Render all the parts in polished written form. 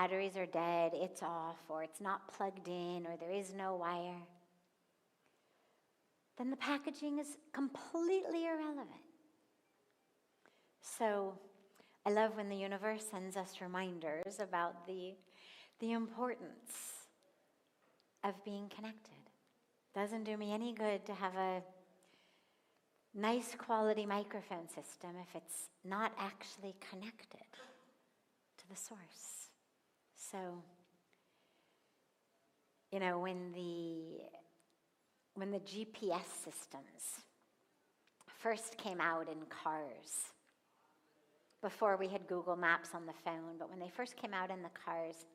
batteries are dead, it's off, or it's not plugged in, or there is no wire, then the packaging is completely irrelevant. So I love when the universe sends us reminders about the importance of being connected. Doesn't do me any good to have a nice quality microphone system if it's not actually connected to the source. So, you know, when the GPS systems first came out in cars, before we had Google Maps on the phone, but when they first came out in the cars,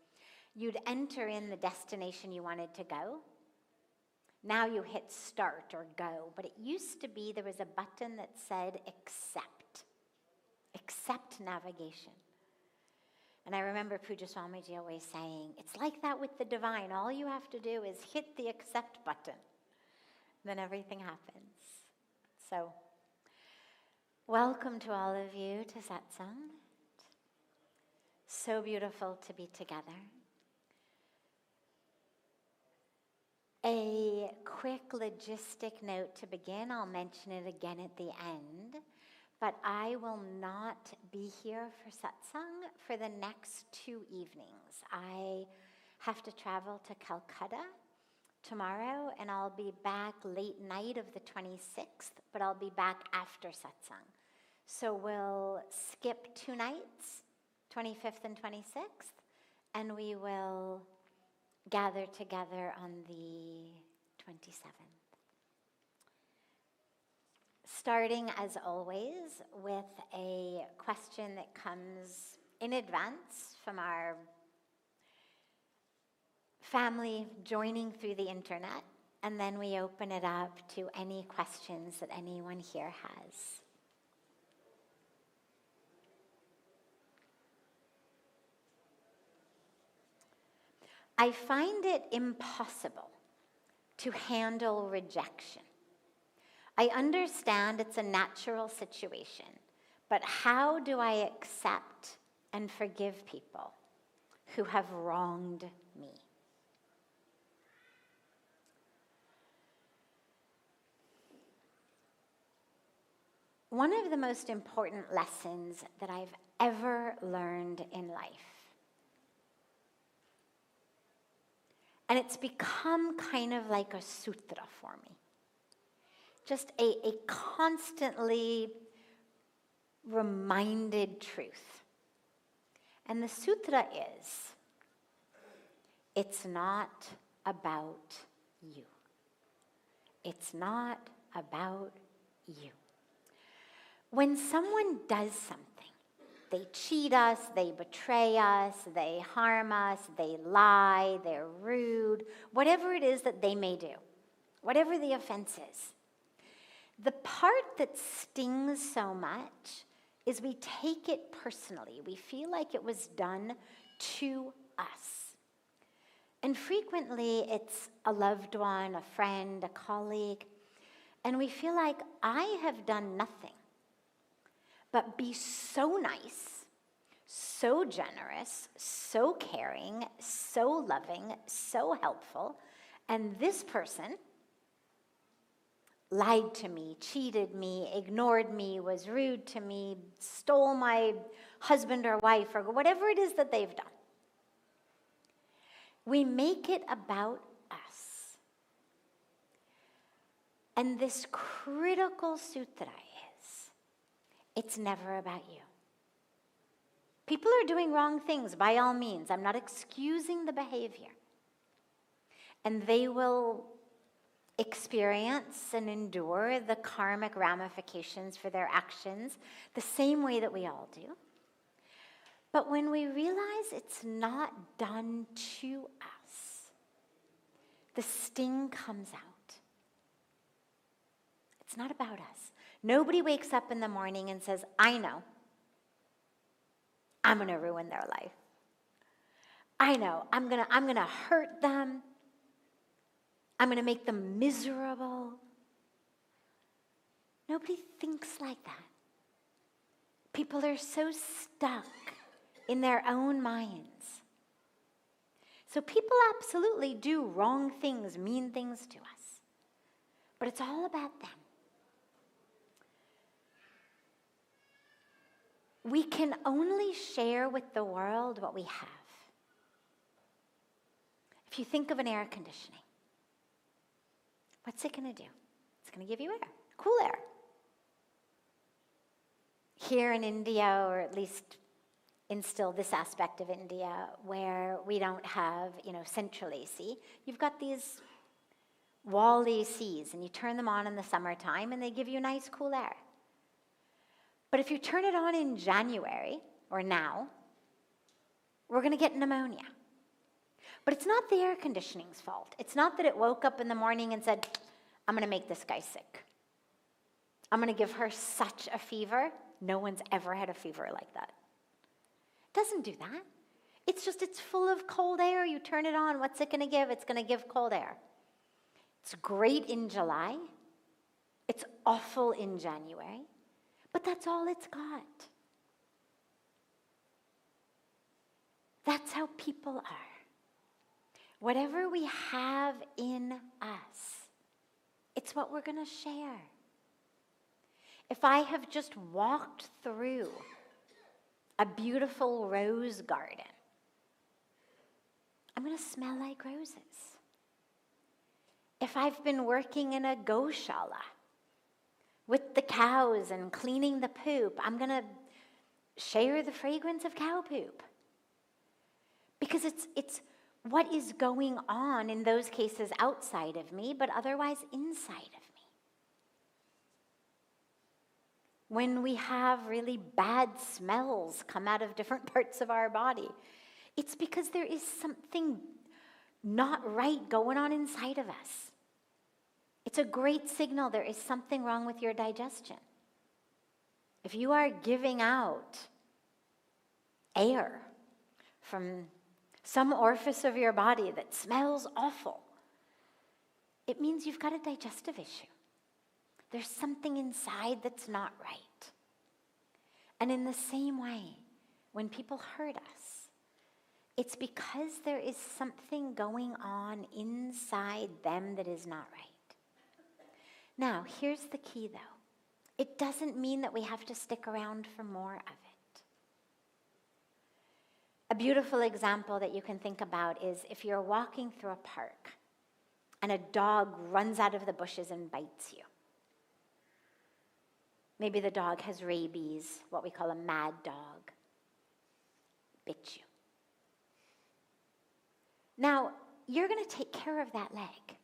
you'd enter in the destination you wanted to go. Now you hit start or go, but it used to be there was a button that said accept navigation. And I remember Pujya Sadhviji always saying, it's like that with the divine. All you have to do is hit the accept button. Then everything happens. So, welcome to all of you to Satsang. So beautiful to be together. A quick logistic note to begin. I'll mention it again at the end. But I will not be here for satsang for the next 2 evenings. I have to travel to Calcutta tomorrow, and I'll be back late night of the 26th, but I'll be back after satsang. So we'll skip 2 nights, 25th and 26th, and we will gather together on the 27th. Starting, as always, with a question that comes in advance from our family joining through the internet, and then we open it up to any questions that anyone here has. I find it impossible to handle rejection. I understand it's a natural situation, but how do I accept and forgive people who have wronged me? One of the most important lessons that I've ever learned in life, and it's become kind of like a sutra for me, just a constantly reminded truth. And the sutra is, it's not about you. It's not about you. When someone does something, they cheat us, they betray us, they harm us, they lie, they're rude, whatever it is that they may do, whatever the offense is. The part that stings so much is we take it personally. We feel like it was done to us. And frequently it's a loved one, a friend, a colleague, and we feel like I have done nothing but be so nice, so generous, so caring, so loving, so helpful, and this person lied to me, cheated me, ignored me, was rude to me, stole my husband or wife, or whatever it is that they've done. We make it about us. And this critical sutra is, it's never about you. People are doing wrong things, by all means. I'm not excusing the behavior. And they will experience and endure the karmic ramifications for their actions the same way that we all do. But when we realize it's not done to us, the sting comes out. It's not about us. Nobody wakes up in the morning and says, I know, I'm going to ruin their life. I know, I'm going to hurt them. I'm going to make them miserable. Nobody thinks like that. People are so stuck in their own minds. So people absolutely do wrong things, mean things to us. But it's all about them. We can only share with the world what we have. If you think of an air conditioning, what's it going to do? It's going to give you air, cool air. Here in India, or at least in still this aspect of India, where we don't have, central AC, you've got these wall ACs, and you turn them on in the summertime, and they give you nice, cool air. But if you turn it on in January, or now, we're going to get pneumonia. But it's not the air conditioning's fault. It's not that it woke up in the morning and said, I'm going to make this guy sick. I'm going to give her such a fever. No one's ever had a fever like that. It doesn't do that. It's just, it's full of cold air. You turn it on. What's it going to give? It's going to give cold air. It's great in July. It's awful in January. But that's all it's got. That's how people are. Whatever we have in us, it's what we're going to share. If I have just walked through a beautiful rose garden, I'm going to smell like roses. If I've been working in a goshala with the cows and cleaning the poop, I'm going to share the fragrance of cow poop. Because it's what is going on in those cases outside of me, but otherwise inside of me. When we have really bad smells come out of different parts of our body, it's because there is something not right going on inside of us. It's a great signal there is something wrong with your digestion. If you are giving out air from some orifice of your body that smells awful, it means you've got a digestive issue. There's something inside that's not right. And in the same way, when people hurt us, it's because there is something going on inside them that is not right. Now, here's the key, though. It doesn't mean that we have to stick around for more of it. A beautiful example that you can think about is if you're walking through a park and a dog runs out of the bushes and bites you. Maybe the dog has rabies, what we call a mad dog. Bit you. Now, you're going to take care of that leg.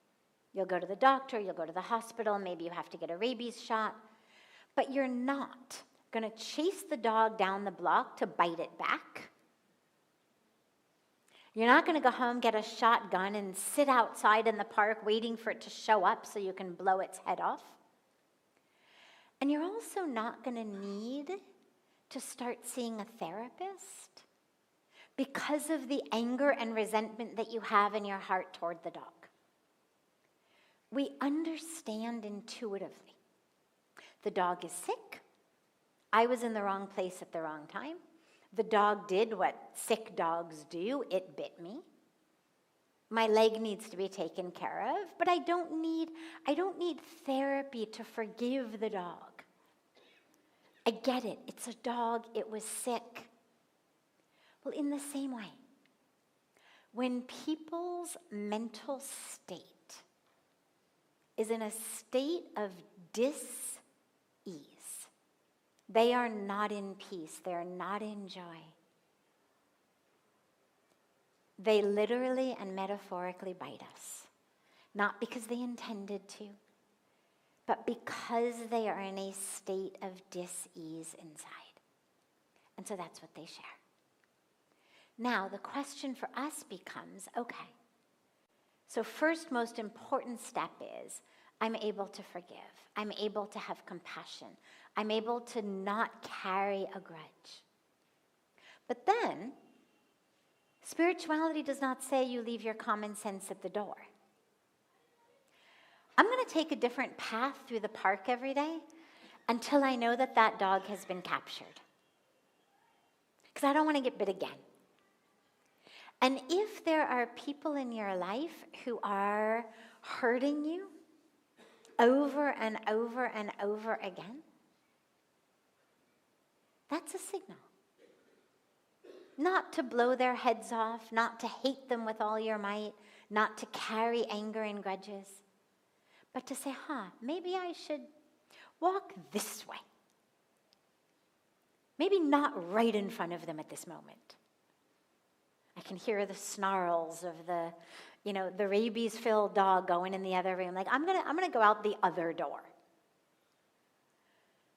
You'll go to the doctor, you'll go to the hospital, maybe you have to get a rabies shot, but you're not going to chase the dog down the block to bite it back. You're not going to go home, get a shotgun, and sit outside in the park waiting for it to show up so you can blow its head off. And you're also not going to need to start seeing a therapist because of the anger and resentment that you have in your heart toward the dog. We understand intuitively. The dog is sick. I was in the wrong place at the wrong time. The dog did what sick dogs do. It bit me. My leg needs to be taken care of, but I don't need therapy to forgive the dog. I get it. It's a dog. It was sick. Well, in the same way, when people's mental state is in a state of dis-ease, they are not in peace. They are not in joy. They literally and metaphorically bite us, not because they intended to, but because they are in a state of dis-ease inside. And so that's what they share. Now, the question for us becomes, okay, so first most important step is I'm able to forgive. I'm able to have compassion. I'm able to not carry a grudge. But then, spirituality does not say you leave your common sense at the door. I'm going to take a different path through the park every day until I know that that dog has been captured. Because I don't want to get bit again. And if there are people in your life who are hurting you over and over and over again, that's a signal. Not to blow their heads off, not to hate them with all your might, not to carry anger and grudges, but to say, maybe I should walk this way. Maybe not right in front of them at this moment. I can hear the snarls of the rabies-filled dog going in the other room. Like, I'm gonna go out the other door.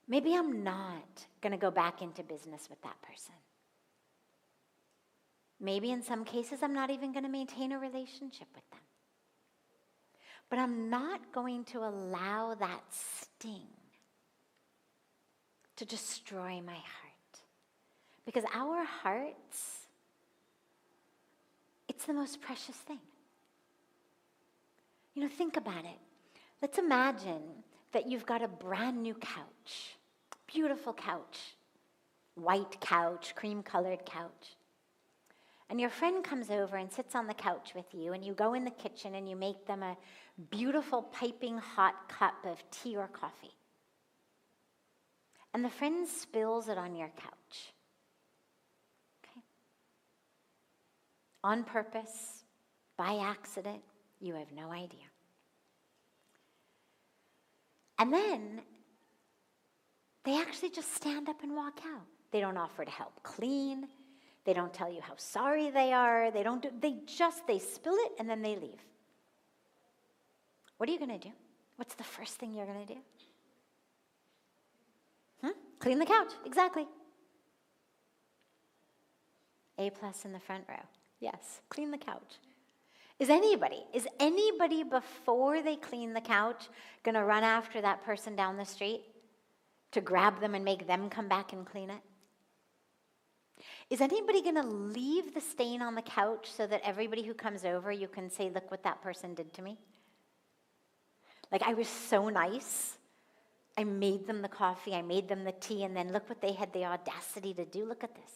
Maybe I'm not gonna go back into business with that person. Maybe in some cases I'm not even gonna maintain a relationship with them. But I'm not going to allow that sting to destroy my heart. Because our hearts, it's the most precious thing. Think about it. Let's imagine that you've got a brand new couch, beautiful couch, white couch, cream-colored couch. And your friend comes over and sits on the couch with you, and you go in the kitchen and you make them a beautiful piping hot cup of tea or coffee. And the friend spills it on your couch. Okay? On purpose, by accident, you have no idea. And then they actually just stand up and walk out. They don't offer to help clean. They don't tell you how sorry they are. They spill it and then they leave. What are you going to do? What's the first thing you're going to do? Clean the couch, exactly. A+ in the front row. Yes, clean the couch. Is anybody before they clean the couch going to run after that person down the street to grab them and make them come back and clean it? Is anybody going to leave the stain on the couch so that everybody who comes over, you can say, look what that person did to me? Like, I was so nice. I made them the coffee, I made them the tea, and then look what they had the audacity to do. Look at this.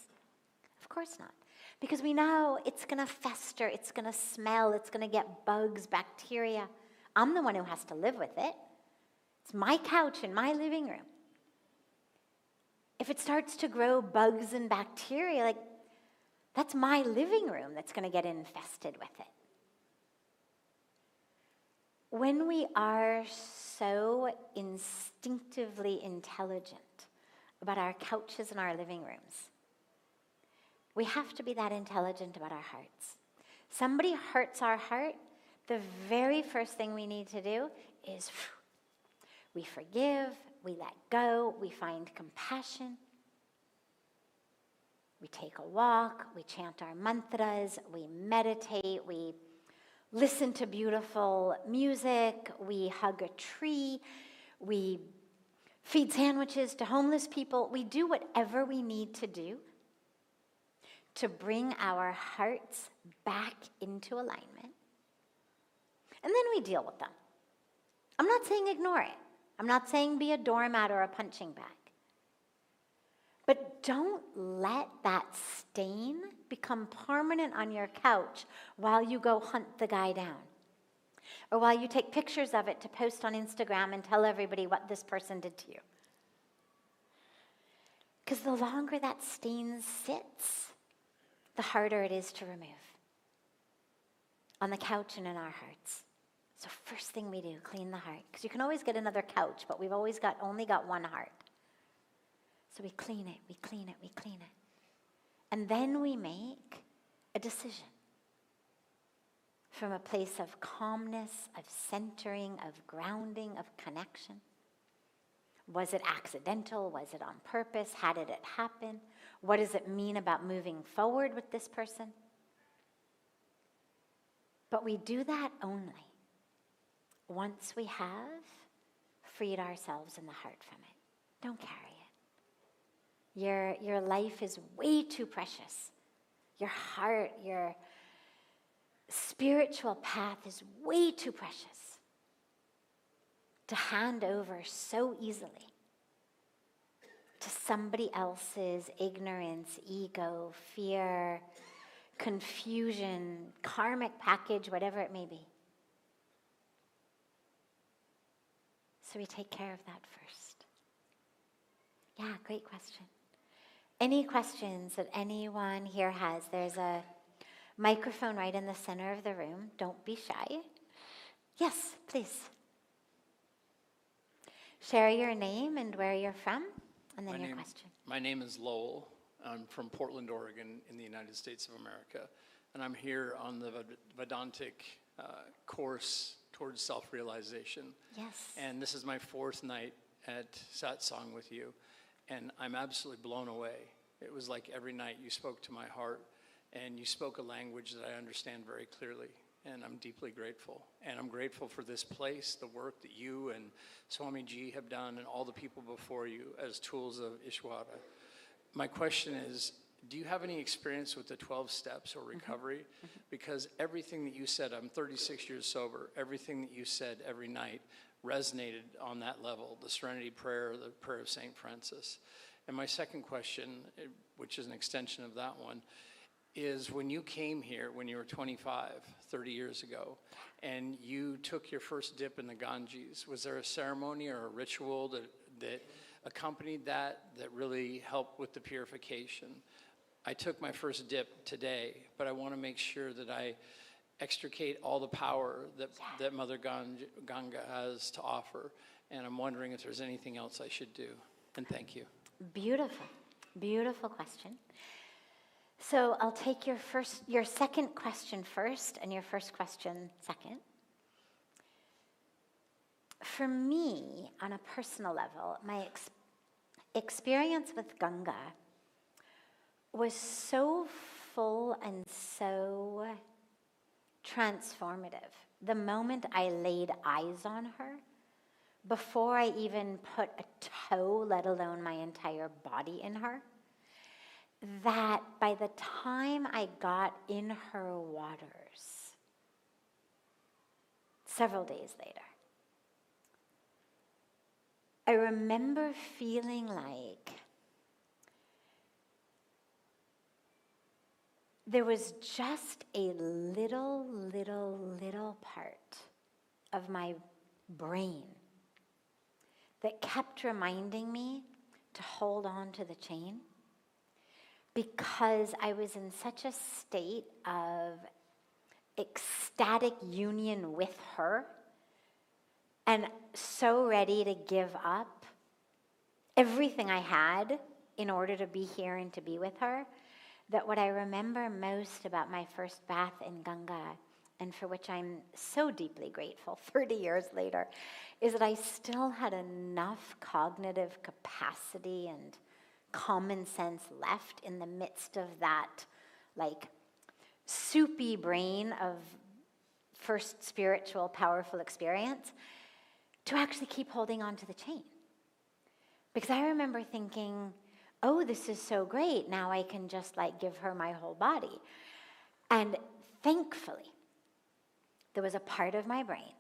Of course not. Because we know it's going to fester, it's going to smell, it's going to get bugs, bacteria. I'm the one who has to live with it. It's my couch in my living room. If it starts to grow bugs and bacteria, that's my living room that's going to get infested with it. When we are so instinctively intelligent about our couches and our living rooms, we have to be that intelligent about our hearts. Somebody hurts our heart, the very first thing we need to do is we forgive, we let go, we find compassion. We take a walk, we chant our mantras, we meditate, we listen to beautiful music, we hug a tree, we feed sandwiches to homeless people. We do whatever we need to do to bring our hearts back into alignment. And then we deal with them. I'm not saying ignore it. I'm not saying be a doormat or a punching bag. But don't let that stain become permanent on your couch while you go hunt the guy down. Or while you take pictures of it to post on Instagram and tell everybody what this person did to you. Because the longer that stain sits, the harder it is to remove. On the couch and in our hearts. So first thing we do, clean the heart. Because you can always get another couch, but we've always only got one heart. So we clean it, we clean it, we clean it. And then we make a decision. From a place of calmness, of centering, of grounding, of connection. Was it accidental? Was it on purpose? How did it happen? What does it mean about moving forward with this person? But we do that only once we have freed ourselves and the heart from it. Don't carry it. Your life is way too precious. Your heart, your spiritual path is way too precious to hand over so easily to somebody else's ignorance, ego, fear, confusion, karmic package, whatever it may be. So we take care of that first. Yeah, great question. Any questions that anyone here has? There's a microphone right in the center of the room. Don't be shy. Yes, please. Share your name and where you're from, and then your question. My name is Lowell. I'm from Portland, Oregon, in the United States of America. And I'm here on the Vedantic course towards self-realization. Yes. And this is my 4th night at Satsang with you. And I'm absolutely blown away. It was like every night you spoke to my heart, and you spoke a language that I understand very clearly. And I'm deeply grateful. And I'm grateful for this place, the work that you and Swamiji have done, and all the people before you as tools of Ishwara. My question is, do you have any experience with the 12 steps or recovery? Mm-hmm. Because everything that you said, I'm 36 years sober, everything that you said every night resonated on that level, the Serenity Prayer, the Prayer of St. Francis. And my second question, which is an extension of that one, is when you came here when you were 25, 30 years ago, and you took your first dip in the Ganges, was there a ceremony or a ritual that accompanied that really helped with the purification? I took my first dip today, but I want to make sure that I extricate all the power that Mother Ganga has to offer, and I'm wondering if there's anything else I should do. And thank you. Beautiful, beautiful question. So I'll take your second question first and your first question second. For me, on a personal level, my experience with Ganga was so full and so transformative. The moment I laid eyes on her, before I even put a toe, let alone my entire body in her, that by the time I got in her waters, several days later, I remember feeling like there was just a little part of my brain that kept reminding me to hold on to the chain, because I was in such a state of ecstatic union with her and so ready to give up everything I had in order to be here and to be with her, that what I remember most about my first bath in Ganga, and for which I'm so deeply grateful 30 years later, is that I still had enough cognitive capacity and common sense left in the midst of that, like, soupy brain of first spiritual, powerful experience to actually keep holding on to the chain. Because I remember thinking, oh, this is so great. Now I can just give her my whole body. And thankfully, there was a part of my brain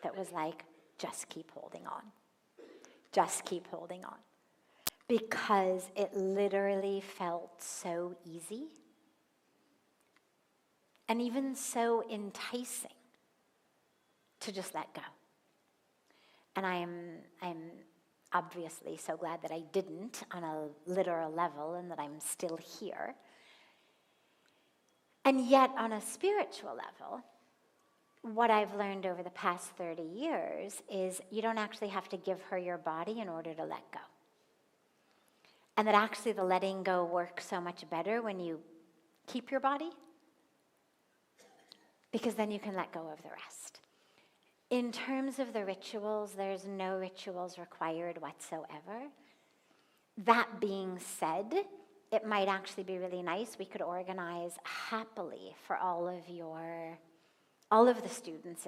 that was like, just keep holding on. Just keep holding on. Because it literally felt so easy and even so enticing to just let go. And I'm obviously so glad that I didn't on a literal level and that I'm still here. And yet on a spiritual level, what I've learned over the past 30 years is you don't actually have to give her your body in order to let go. And that actually the letting go works so much better when you keep your body, because then you can let go of the rest. In terms of the rituals, there's no rituals required whatsoever. That being said, it might actually be really nice. We could organize happily for all of the students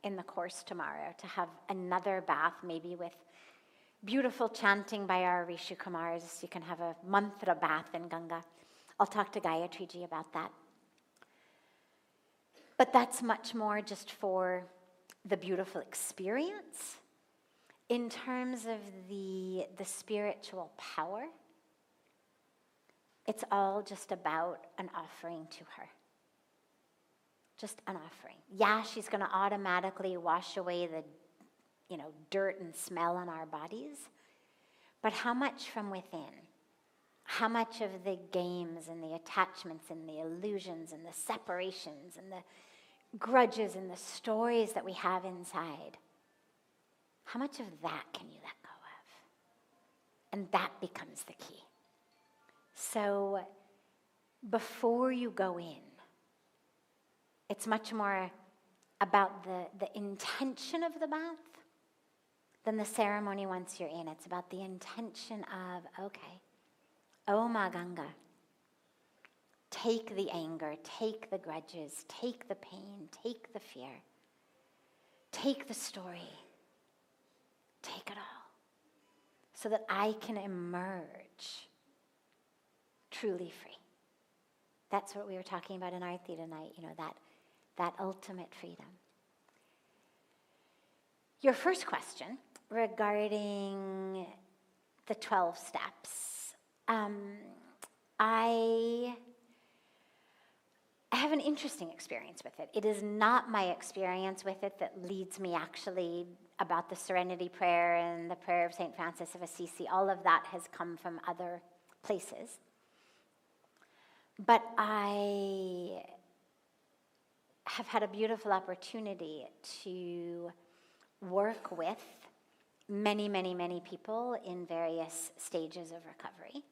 in the course tomorrow to have another bath, maybe with beautiful chanting by our Rishu Kumars. You can have a mantra bath in Ganga. I'll talk to Gayatriji about that. But that's much more just for the beautiful experience. In terms of the spiritual power, It's all just about an offering to her. Just an offering. Yeah, she's going to automatically wash away the, dirt and smell on our bodies. But how much from within? How much of the games and the attachments and the illusions and the separations and the grudges and the stories that we have inside, how much of that can you let go of? And that becomes the key. So before you go in, it's much more about the intention of the bath than the ceremony once you're in. It's about the intention of, okay, oh Ma Ganga, take the anger, take the grudges, take the pain, take the fear, take the story, take it all, so that I can emerge truly free. That's what we were talking about in Aarti tonight, that ultimate freedom. Your first question regarding the 12 steps, I have an interesting experience with it. It is not my experience with it that leads me actually about the Serenity Prayer and the prayer of St. Francis of Assisi. All of that has come from other places. But I have had a beautiful opportunity to work with many, many, many people in various stages of recovery.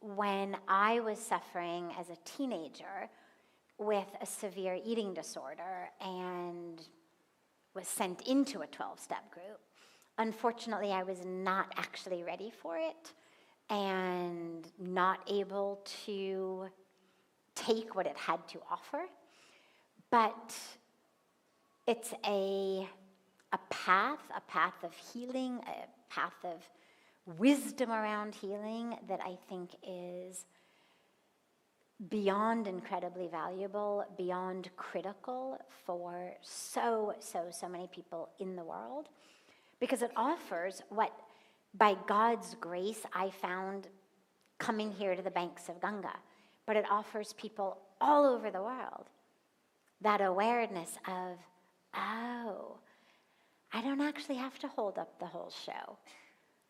When I was suffering as a teenager with a severe eating disorder and was sent into a 12-step group, unfortunately, I was not actually ready for it and not able to take what it had to offer. But it's a path of healing, a path of wisdom around healing that I think is beyond incredibly valuable, beyond critical for so many people in the world, because it offers what, by God's grace, I found coming here to the banks of Ganga, but it offers people all over the world that awareness of, oh, I don't actually have to hold up the whole show.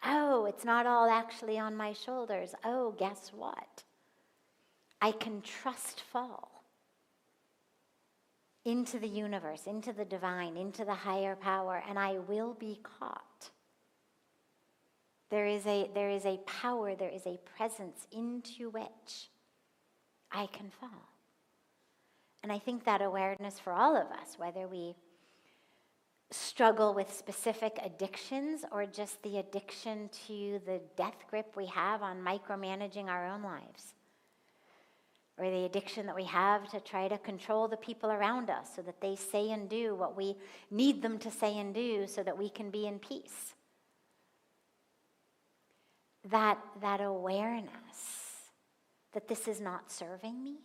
Oh, it's not all actually on my shoulders. Oh, guess what? I can trust fall into the universe, into the divine, into the higher power, and I will be caught. There is a power, there is a presence into which I can fall. And I think that awareness for all of us, whether we struggle with specific addictions or just the addiction to the death grip we have on micromanaging our own lives, or the addiction that we have to try to control the people around us so that they say and do what we need them to say and do so that we can be in peace. That awareness that this is not serving me,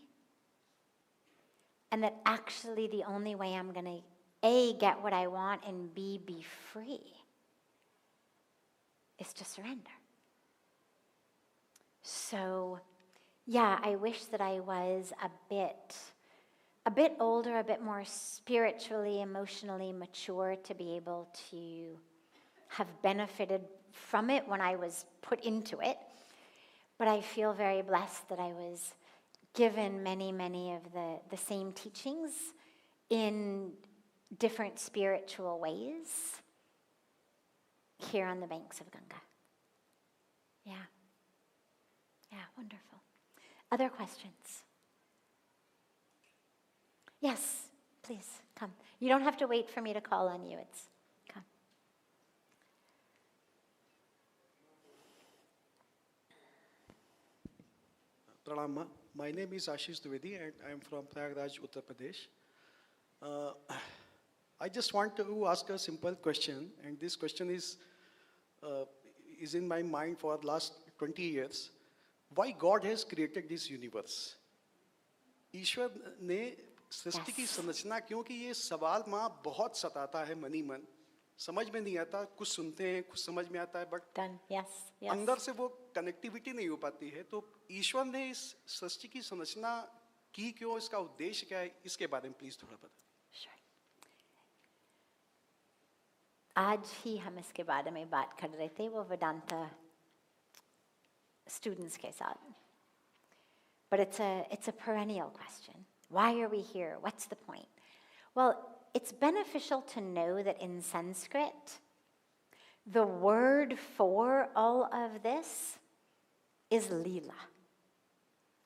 and that actually the only way I'm going to A, get what I want, and B, be free, is to surrender. So, yeah, I wish that I was a bit older, a bit more spiritually, emotionally mature to be able to have benefited from it when I was put into it. But I feel very blessed that I was given many, many of the same teachings in different spiritual ways here on the banks of Ganga. Yeah, wonderful. Other questions? Yes, please, come. You don't have to wait for me to call on you. Come. Pranam. My name is Ashish Dwivedi and I am from Prayagraj, Uttar Pradesh. I just want to ask a simple question, and this question is in my mind for the last 20 years. Why God has created this universe? ईश्वर ने सृष्टि की संरचना, क्योंकि ये सवाल माँ बहुत सताता है मनी मन, समझ में नहीं आता, कुछ सुनते हैं कुछ समझ में आता है, बट अंदर से वो कनेक्टिविटी नहीं हो पाती है, तो ईश्वर ने इस सृष्टि की संरचना की क्यों, इसका उद्देश्य क्या है, इसके बारे में प्लीज थोड़ा बताएं। Sure. आज ही हम इसके बारे में बात कर रहे थे वो वेदांता students के साथ. But it's a perennial question. Why are we here? What's the point? Well, it's beneficial to know that in Sanskrit, the word for all of this is lila.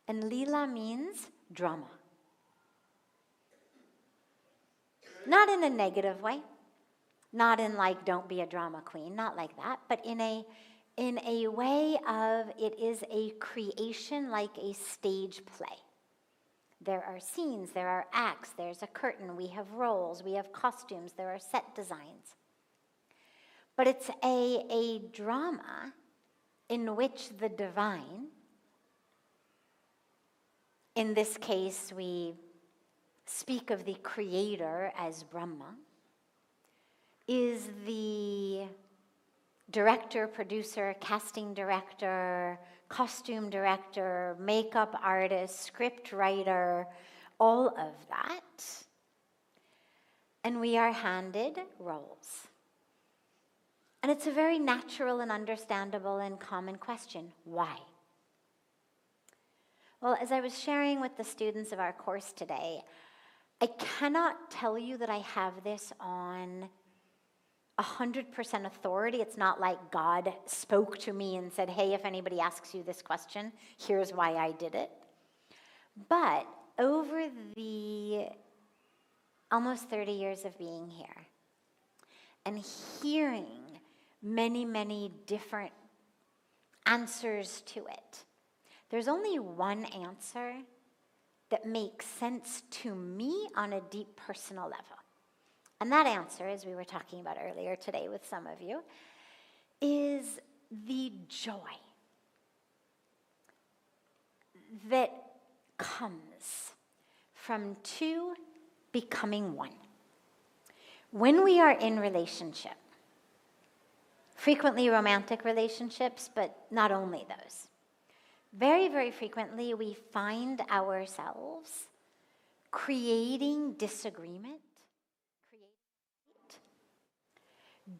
And lila means drama. Not in a negative way. Not in like, don't be a drama queen, not like that, but in a way of it is a creation like a stage play. There are scenes, there are acts, there's a curtain, we have roles, we have costumes, there are set designs. But it's a drama in which the divine, in this case we speak of the creator as Brahma, is the director, producer, casting director, costume director, makeup artist, script writer, all of that. And we are handed roles. And it's a very natural and understandable and common question. Why? Well, as I was sharing with the students of our course today, I cannot tell you that I have this on 100% authority. It's not like God spoke to me and said, hey, if anybody asks you this question, here's why I did it. But over the almost 30 years of being here and hearing many, many different answers to it, there's only one answer that makes sense to me on a deep personal level. And that answer, as we were talking about earlier today with some of you, is the joy that comes from two becoming one. When we are in relationship, frequently romantic relationships, but not only those, very, very frequently we find ourselves creating disagreement,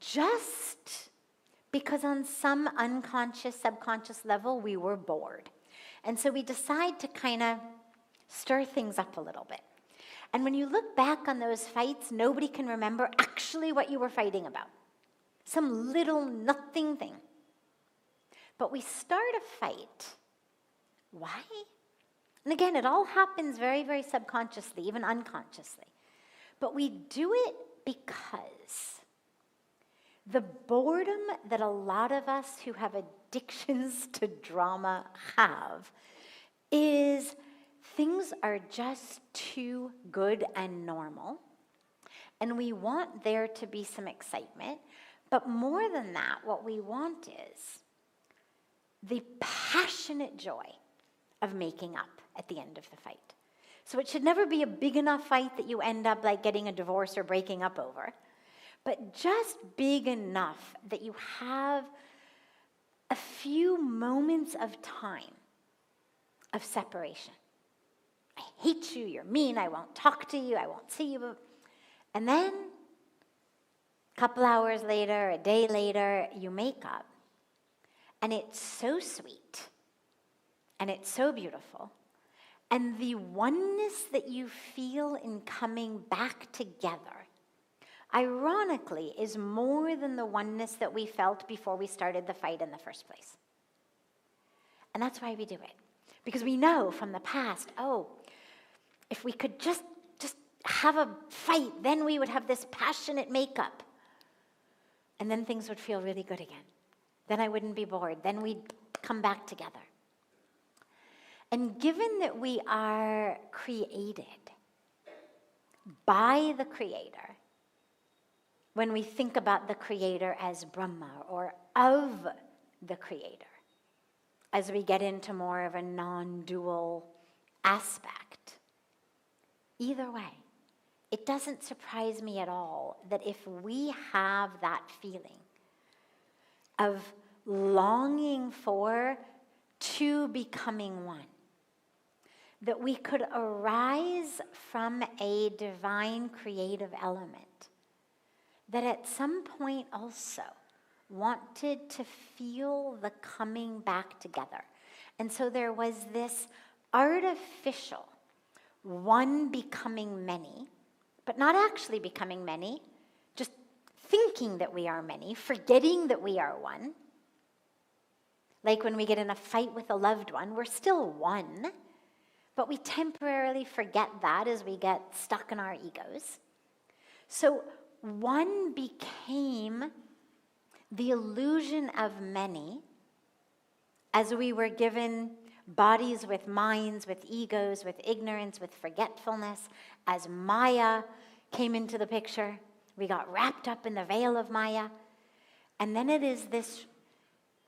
just because on some unconscious, subconscious level, we were bored. And so we decide to kind of stir things up a little bit. And when you look back on those fights, nobody can remember actually what you were fighting about. Some little nothing thing. But we start a fight. Why? And again, it all happens very, very subconsciously, even unconsciously. But we do it because the boredom that a lot of us who have addictions to drama have is things are just too good and normal, and we want there to be some excitement. But more than that, what we want is the passionate joy of making up at the end of the fight. So it should never be a big enough fight that you end up like getting a divorce or breaking up over, but just big enough that you have a few moments of time of separation. I hate you, you're mean, I won't talk to you, I won't see you. And then, a couple hours later, a day later, you make up. And it's so sweet, and it's so beautiful. And the oneness that you feel in coming back together, ironically, is more than the oneness that we felt before we started the fight in the first place. And that's why we do it. Because we know from the past, oh, if we could just have a fight, then we would have this passionate makeup. And then things would feel really good again. Then I wouldn't be bored. Then we'd come back together. And given that we are created by the Creator, when we think about the Creator as Brahma or of the Creator, as we get into more of a non-dual aspect, either way, it doesn't surprise me at all that if we have that feeling of longing for two becoming one. That we could arise from a divine creative element that at some point also wanted to feel the coming back together. And so there was this artificial one becoming many, but not actually becoming many, just thinking that we are many, forgetting that we are one. Like when we get in a fight with a loved one, we're still one, but we temporarily forget that as we get stuck in our egos. So one became the illusion of many as we were given bodies with minds, with egos, with ignorance, with forgetfulness. As Maya came into the picture, we got wrapped up in the veil of Maya. And then it is this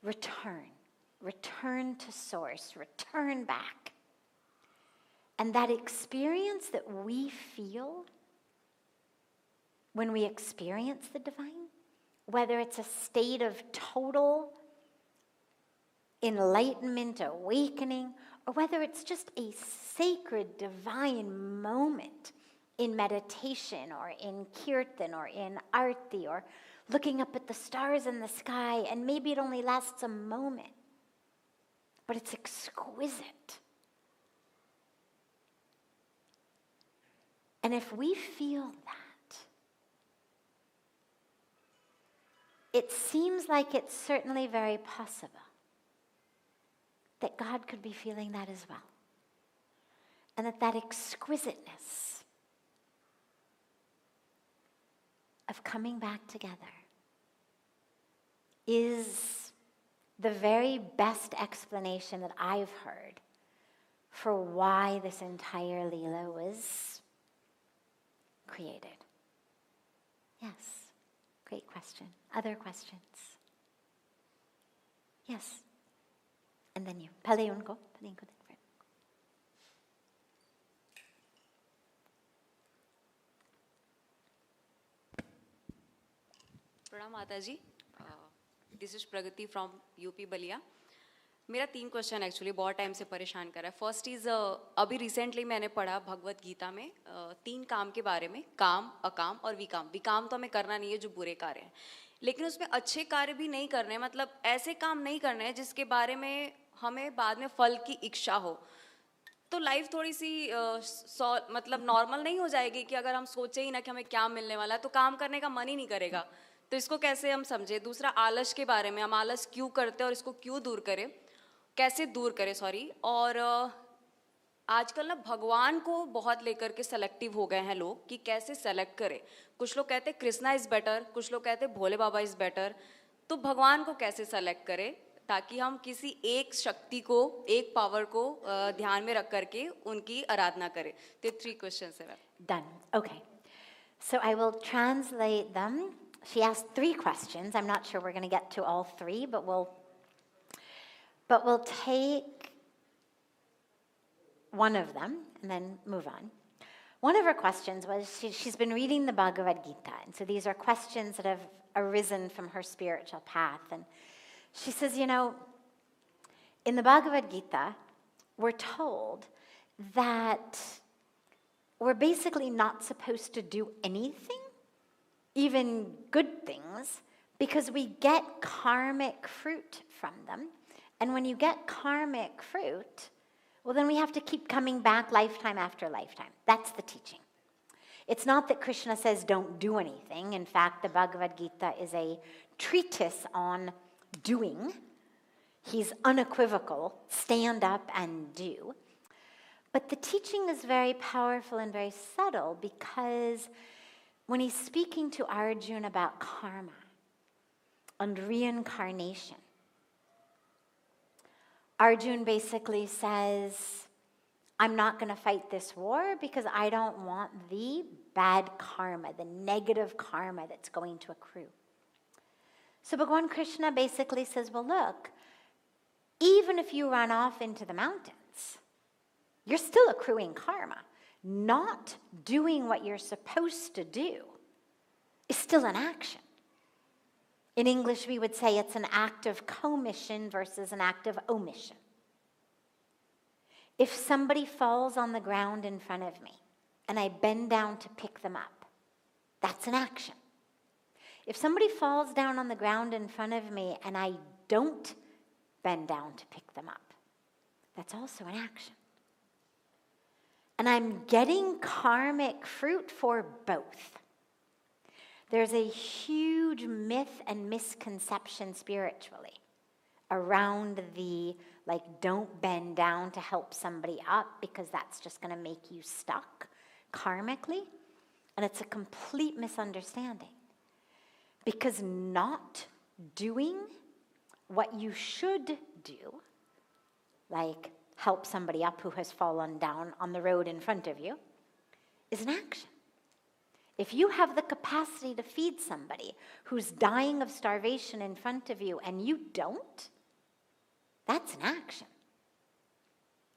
return to source, return back. And that experience that we feel when we experience the divine, whether it's a state of total enlightenment, awakening, or whether it's just a sacred divine moment in meditation or in kirtan or in arti or looking up at the stars in the sky, and maybe it only lasts a moment, but it's exquisite. And if we feel that, it seems like it's certainly very possible that God could be feeling that as well. And that exquisiteness of coming back together is the very best explanation that I've heard for why this entire Leela was created. Yes, great question. Other questions? Yes. And then you. Pale unko. प्रणाम माता जी, this is Pragati from UP Ballia. मेरा 3 question actually बहुत time से परेशान कर रहा है. फर्स्ट इज अभी रिसेंटली मैंने पढ़ा भगवत गीता में 3 काम के बारे में, काम, अकाम और विकाम. विकाम तो हमें करना नहीं है जो बुरे कार्य हैं, लेकिन उसमें अच्छे कार्य भी नहीं करने हैं. मतलब ऐसे काम नहीं करने हैं जिसके बारे में हमें बाद में फल की इच्छा हो. तो लाइफ थोड़ी सी मतलब नॉर्मल नहीं हो जाएगी कि अगर हम सोचे ही ना कि हमें क्या मिलने वाला है तो काम करने का मन ही नहीं करेगा. तो इसको कैसे हम समझे. दूसरा आलस के बारे में, हम आलस क्यों करते हैं और इसको क्यों दूर करें, कैसे दूर करें, सॉरी. और आजकल ना भगवान को बहुत लेकर के सेलेक्टिव हो गए हैं लोग कि कैसे सेलेक्ट करें. कुछ लोग कहते हैं कृष्णा इज़ बेटर, कुछ लोग कहते हैं भोले बाबा इज़ बेटर. तो भगवान को कैसे सेलेक्ट करें ताकि हम किसी एक शक्ति को, एक पावर को ध्यान में रख करके उनकी आराधना करें. तो 3 क्वेश्चंस हैं. Done. Okay. So I will translate them. She asked 3 questions. I'm not sure we're going to get to all 3, but we'll take one of them and then move on. One of her questions was she's been reading the Bhagavad Gita, and so these are questions that have arisen from her spiritual path. And she says, you know, in the Bhagavad Gita, we're told that we're basically not supposed to do anything, even good things, because we get karmic fruit from them. And when you get karmic fruit, well, then we have to keep coming back lifetime after lifetime. That's the teaching. It's not that Krishna says don't do anything. In fact, the Bhagavad Gita is a treatise on doing. He's unequivocal, stand up and do. But the teaching is very powerful and very subtle, because when he's speaking to Arjuna about karma and reincarnation, Arjuna basically says, I'm not going to fight this war because I don't want the bad karma, the negative karma that's going to accrue. So Bhagavan Krishna basically says, well, look, even if you run off into the mountains, you're still accruing karma. Not doing what you're supposed to do is still an action. In English, we would say it's an act of commission versus an act of omission. If somebody falls on the ground in front of me and I bend down to pick them up, that's an action. If somebody falls down on the ground in front of me and I don't bend down to pick them up, that's also an action. And I'm getting karmic fruit for both. There's a huge myth and misconception spiritually around the, don't bend down to help somebody up because that's just going to make you stuck karmically. And it's a complete misunderstanding. Because not doing what you should do, like help somebody up who has fallen down on the road in front of you, is an action. If you have the capacity to feed somebody who's dying of starvation in front of you and you don't, that's an action.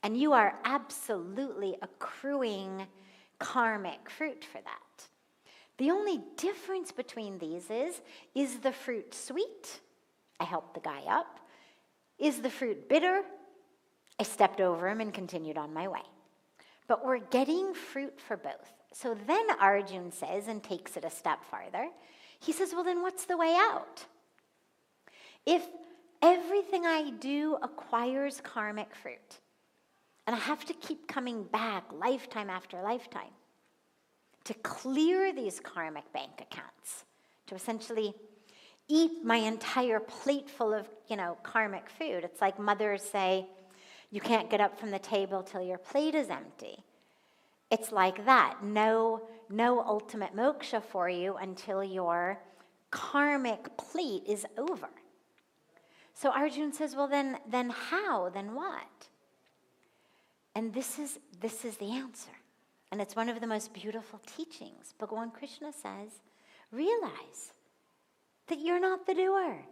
And you are absolutely accruing karmic fruit for that. The only difference between these is the fruit sweet? I helped the guy up. Is the fruit bitter? I stepped over him and continued on my way. But we're getting fruit for both. So then Arjun says, and takes it a step farther, he says, well, then what's the way out? If everything I do acquires karmic fruit, and I have to keep coming back lifetime after lifetime to clear these karmic bank accounts, to essentially eat my entire plate full of, karmic food. It's like mothers say, you can't get up from the table till your plate is empty. It's like that. No ultimate moksha for you until your karmic plate is over. So Arjun says, well, then how? Then what? And this is the answer. And it's one of the most beautiful teachings. Bhagavan Krishna says, realize that you're not the doer.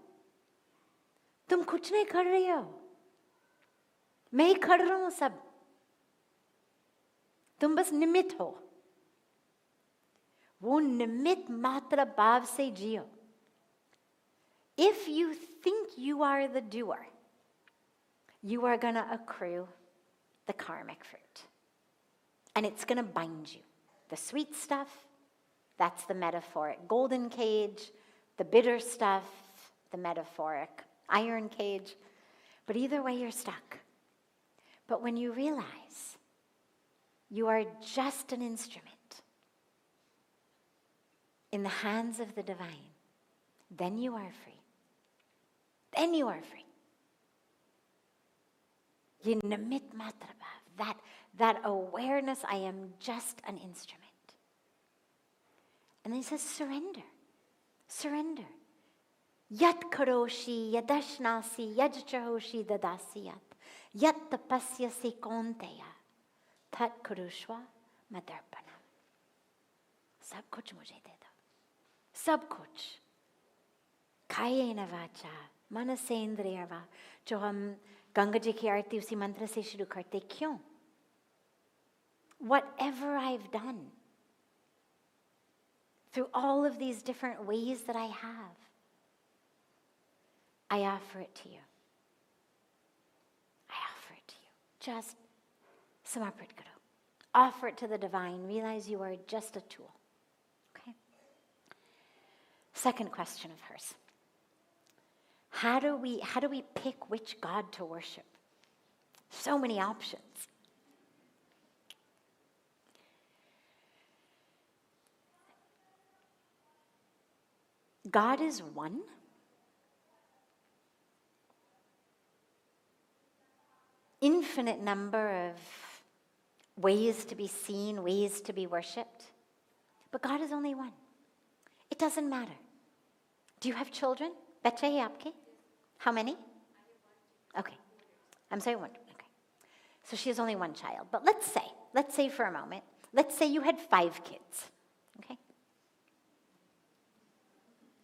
Tum kuch nahi kar rahe ho. Main kar raha hu sab. तुम बस निमित्त हो वो निमित्त मात्र भाव से जियो. If you think you are the doer, you are going to accrue the karmic fruit. And it's going to bind you. The sweet stuff, that's the metaphoric golden cage. The bitter stuff, the metaphoric iron cage. But either way, you're stuck. But when you realize you are just an instrument in the hands of the divine, then you are free. Then you are free. Ye nimit matra bhav, that awareness, I am just an instrument. And then he says, surrender. Surrender. Yat karoshi yadashnasi yajchahoshi dadasiyat yat tapasyasi konteya tat kurushwa madarpanam. सब कुछ मुझे दे दो. सब कुछ. कायेन वाचा मनसेंद्रिय वा. जो हम गंगा जी की आरती उसी मंत्र से शुरू करते, क्यों? Whatever I've done, through all of these different ways that I have, I offer it to you. I offer it to you. Just samarprit karo. Offer it to the divine. Realize you are just a tool. Okay? Second question of hers. How do we pick which God to worship? So many options. God is one. Infinite number of ways to be seen, ways to be worshipped. But God is only one. It doesn't matter. Do you have children? Bache hai aapke? How many? Okay. I'm sorry, one. Okay. So she has only one child. But let's say for a moment, let's say you had 5 kids. Okay?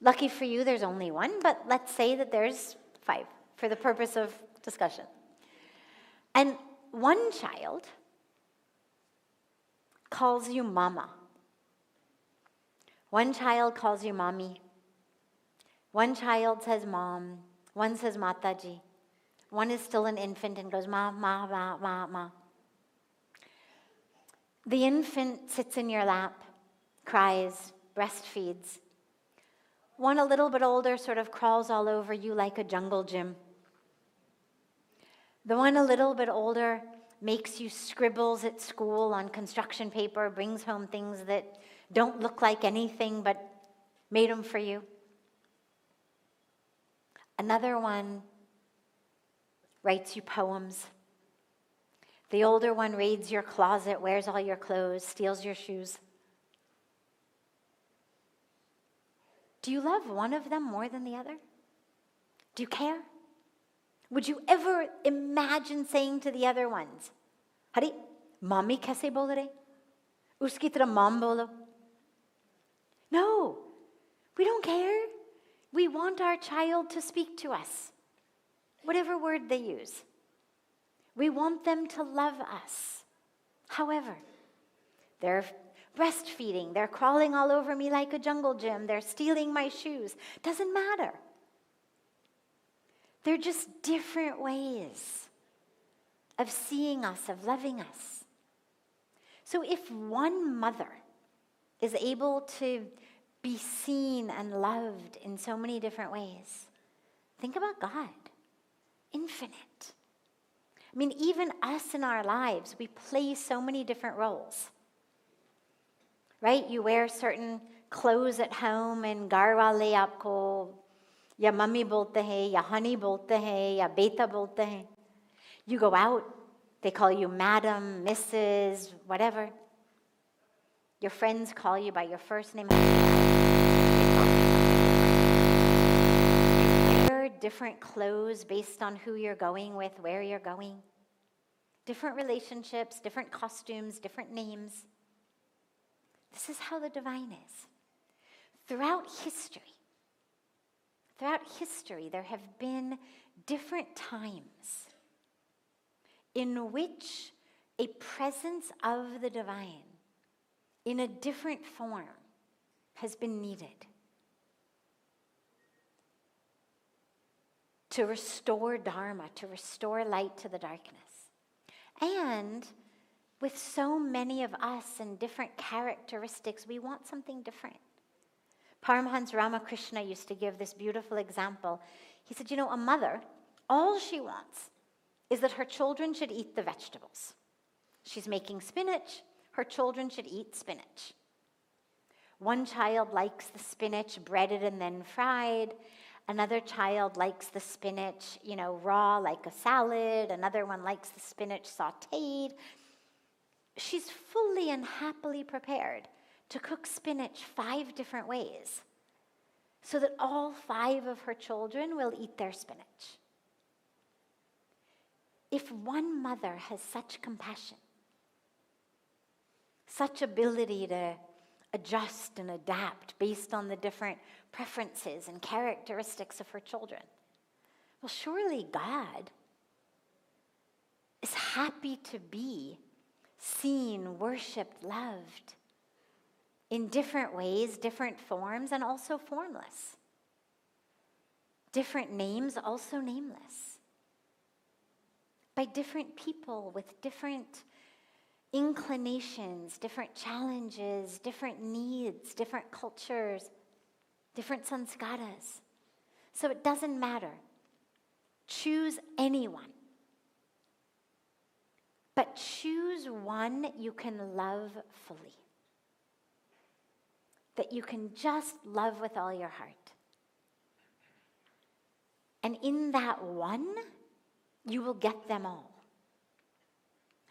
Lucky for you, there's only one, but let's say that there's 5 for the purpose of discussion. And one child calls you mama. One child calls you mommy. One child says mom, one says Mataji. One is still an infant and goes ma, ma, ma, ma, ma. The infant sits in your lap, cries, breastfeeds. One a little bit older sort of crawls all over you like a jungle gym. The one a little bit older makes you scribbles at school on construction paper, brings home things that don't look like anything but made them for you. Another one writes you poems. The older one raids your closet, wears all your clothes, steals your shoes. Do you love one of them more than the other? Do you care? Would you ever imagine saying to the other ones, Hari, mommy kaise bol rahe? Uski tarah mom bolo. No, we don't care. We want our child to speak to us, whatever word they use. We want them to love us. However, they're breastfeeding, they're crawling all over me like a jungle gym, they're stealing my shoes. Doesn't matter. They're just different ways of seeing us, of loving us. So if one mother is able to be seen and loved in so many different ways, think about God, infinite. I mean, even us in our lives, we play so many different roles. Right? You wear certain clothes at home and घर वाले आपको या mummy बोलते हैं, या honey बोलते हैं, या beta बोलते हैं. You go out, they call you madam, Mrs., whatever. Your friends call you by your first name. Different clothes based on who you're going with, where you're going. Different relationships, different costumes, different names. This is how the divine is. Throughout history, there have been different times in which a presence of the divine in a different form has been needed to restore dharma, to restore light to the darkness. And with so many of us and different characteristics, we want something different. Paramahansa Ramakrishna used to give this beautiful example. He said, you know, a mother, all she wants is that her children should eat the vegetables. She's making spinach, her children should eat spinach. One child likes the spinach breaded and then fried. Another child likes the spinach, raw like a salad. Another one likes the spinach sautéed. She's fully and happily prepared to cook spinach 5 different ways so that all 5 of her children will eat their spinach. If one mother has such compassion, such ability to adjust and adapt based on the different preferences and characteristics of her children, well, surely God is happy to be seen, worshipped, loved in different ways, different forms, and also formless. Different names, also nameless. By different people with different inclinations, different challenges, different needs, different cultures, different sanskaras. So it doesn't matter. Choose anyone. But choose one you can love fully. That you can just love with all your heart. And in that one, you will get them all.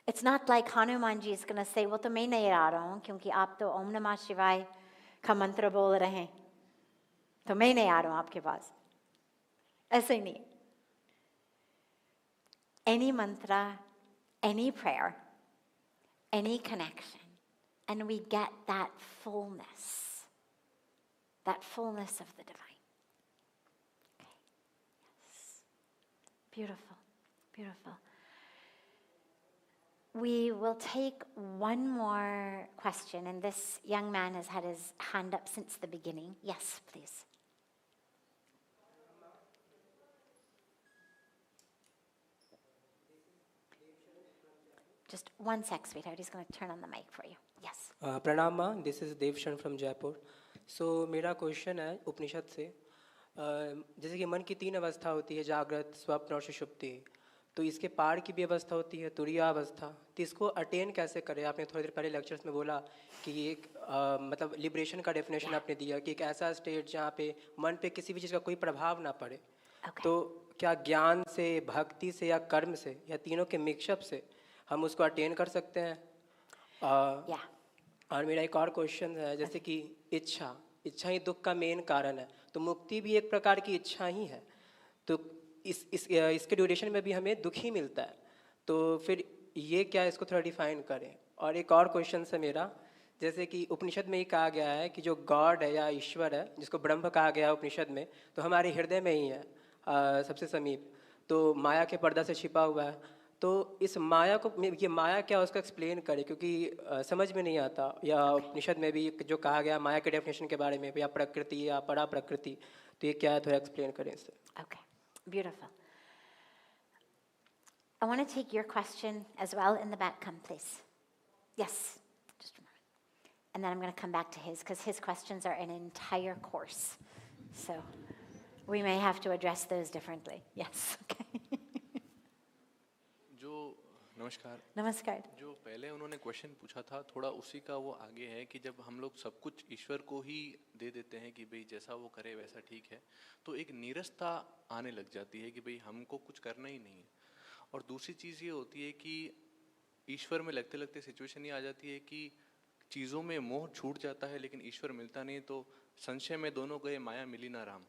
It's not like Hanumanji is going to say, well, to main nahi aa raha hu, kyunki aap to Om Namah Shivaya ka mantra bol rahe hain. To main nahi aa raha hu aapke paas. Aise nahi. Any mantra, any prayer, any connection, and we get that fullness of the divine. Okay. Yes. Beautiful, beautiful. We will take one more question, and this young man has had his hand up since the beginning. Yes, please. Just one sec, sweetheart. He's going to turn on the mic for you. Yes. प्रणाम माँ, this is देवशन from Jaipur. सो मेरा question है उपनिषद से. जैसे कि मन की 3 अवस्था होती है, जागृत, स्वप्न और सुषुप्ति. तो इसके पार की भी अवस्था होती है, तुरीय अवस्था. तो इसको अटेन कैसे करें? आपने थोड़ी देर पहले लेक्चर्स में बोला कि एक मतलब लिबरेशन का डेफिनेशन आपने दिया कि एक ऐसा स्टेट जहाँ पे मन पे किसी भी चीज़ का कोई प्रभाव ना पड़े. तो क्या ज्ञान से, भक्ति से या कर्म से या तीनों के मिक्सअप से हम उसको अटेन कर सकते हैं? और मेरा एक और क्वेश्चन है, जैसे कि इच्छा ही दुख का मेन कारण है, तो मुक्ति भी एक प्रकार की इच्छा ही है. तो इसके ड्यूरेशन में भी हमें दुख ही मिलता है. तो फिर ये क्या, इसको थोड़ा डिफाइन करें. और एक और क्वेश्चन है मेरा, जैसे कि उपनिषद में ही कहा गया है कि जो गॉड है या ईश्वर है, जिसको ब्रह्म कहा गया है उपनिषद में, तो हमारे हृदय में ही है, सबसे समीप. तो माया के पर्दा से छिपा हुआ है. तो इस माया को, ये माया क्या, उसको एक्सप्लेन करें, क्योंकि समझ में नहीं आता. या उपनिषद में भी जो कहा गया माया के डेफिनेशन के बारे में, या प्रकृति या परा प्रकृति, तो ये क्या है, थोड़ा एक्सप्लेन करें इससे. Okay, beautiful. I want to take your question as well in the back. Come, please. Yes, just a moment. And then I'm going to come back to his, because his questions are an entire course. So we may have to address those differently. Yes, okay. नमस्कार. नमस्कार. जो पहले उन्होंने question पूछा था, थोड़ा उसी का वो आगे है कि जब हम लोग सब कुछ ईश्वर को ही दे देते हैं कि भाई जैसा वो करे वैसा ठीक है, तो एक नीरसता आने लग जाती है कि भाई हमको कुछ करना ही नहीं है. और दूसरी चीज़ ये होती है कि ईश्वर में लगते लगते सिचुएशन ये आ जाती है कि चीज़ों में मोह छूट जाता है लेकिन ईश्वर मिलता नहीं, तो संशय में दोनों गए माया मिली ना राम,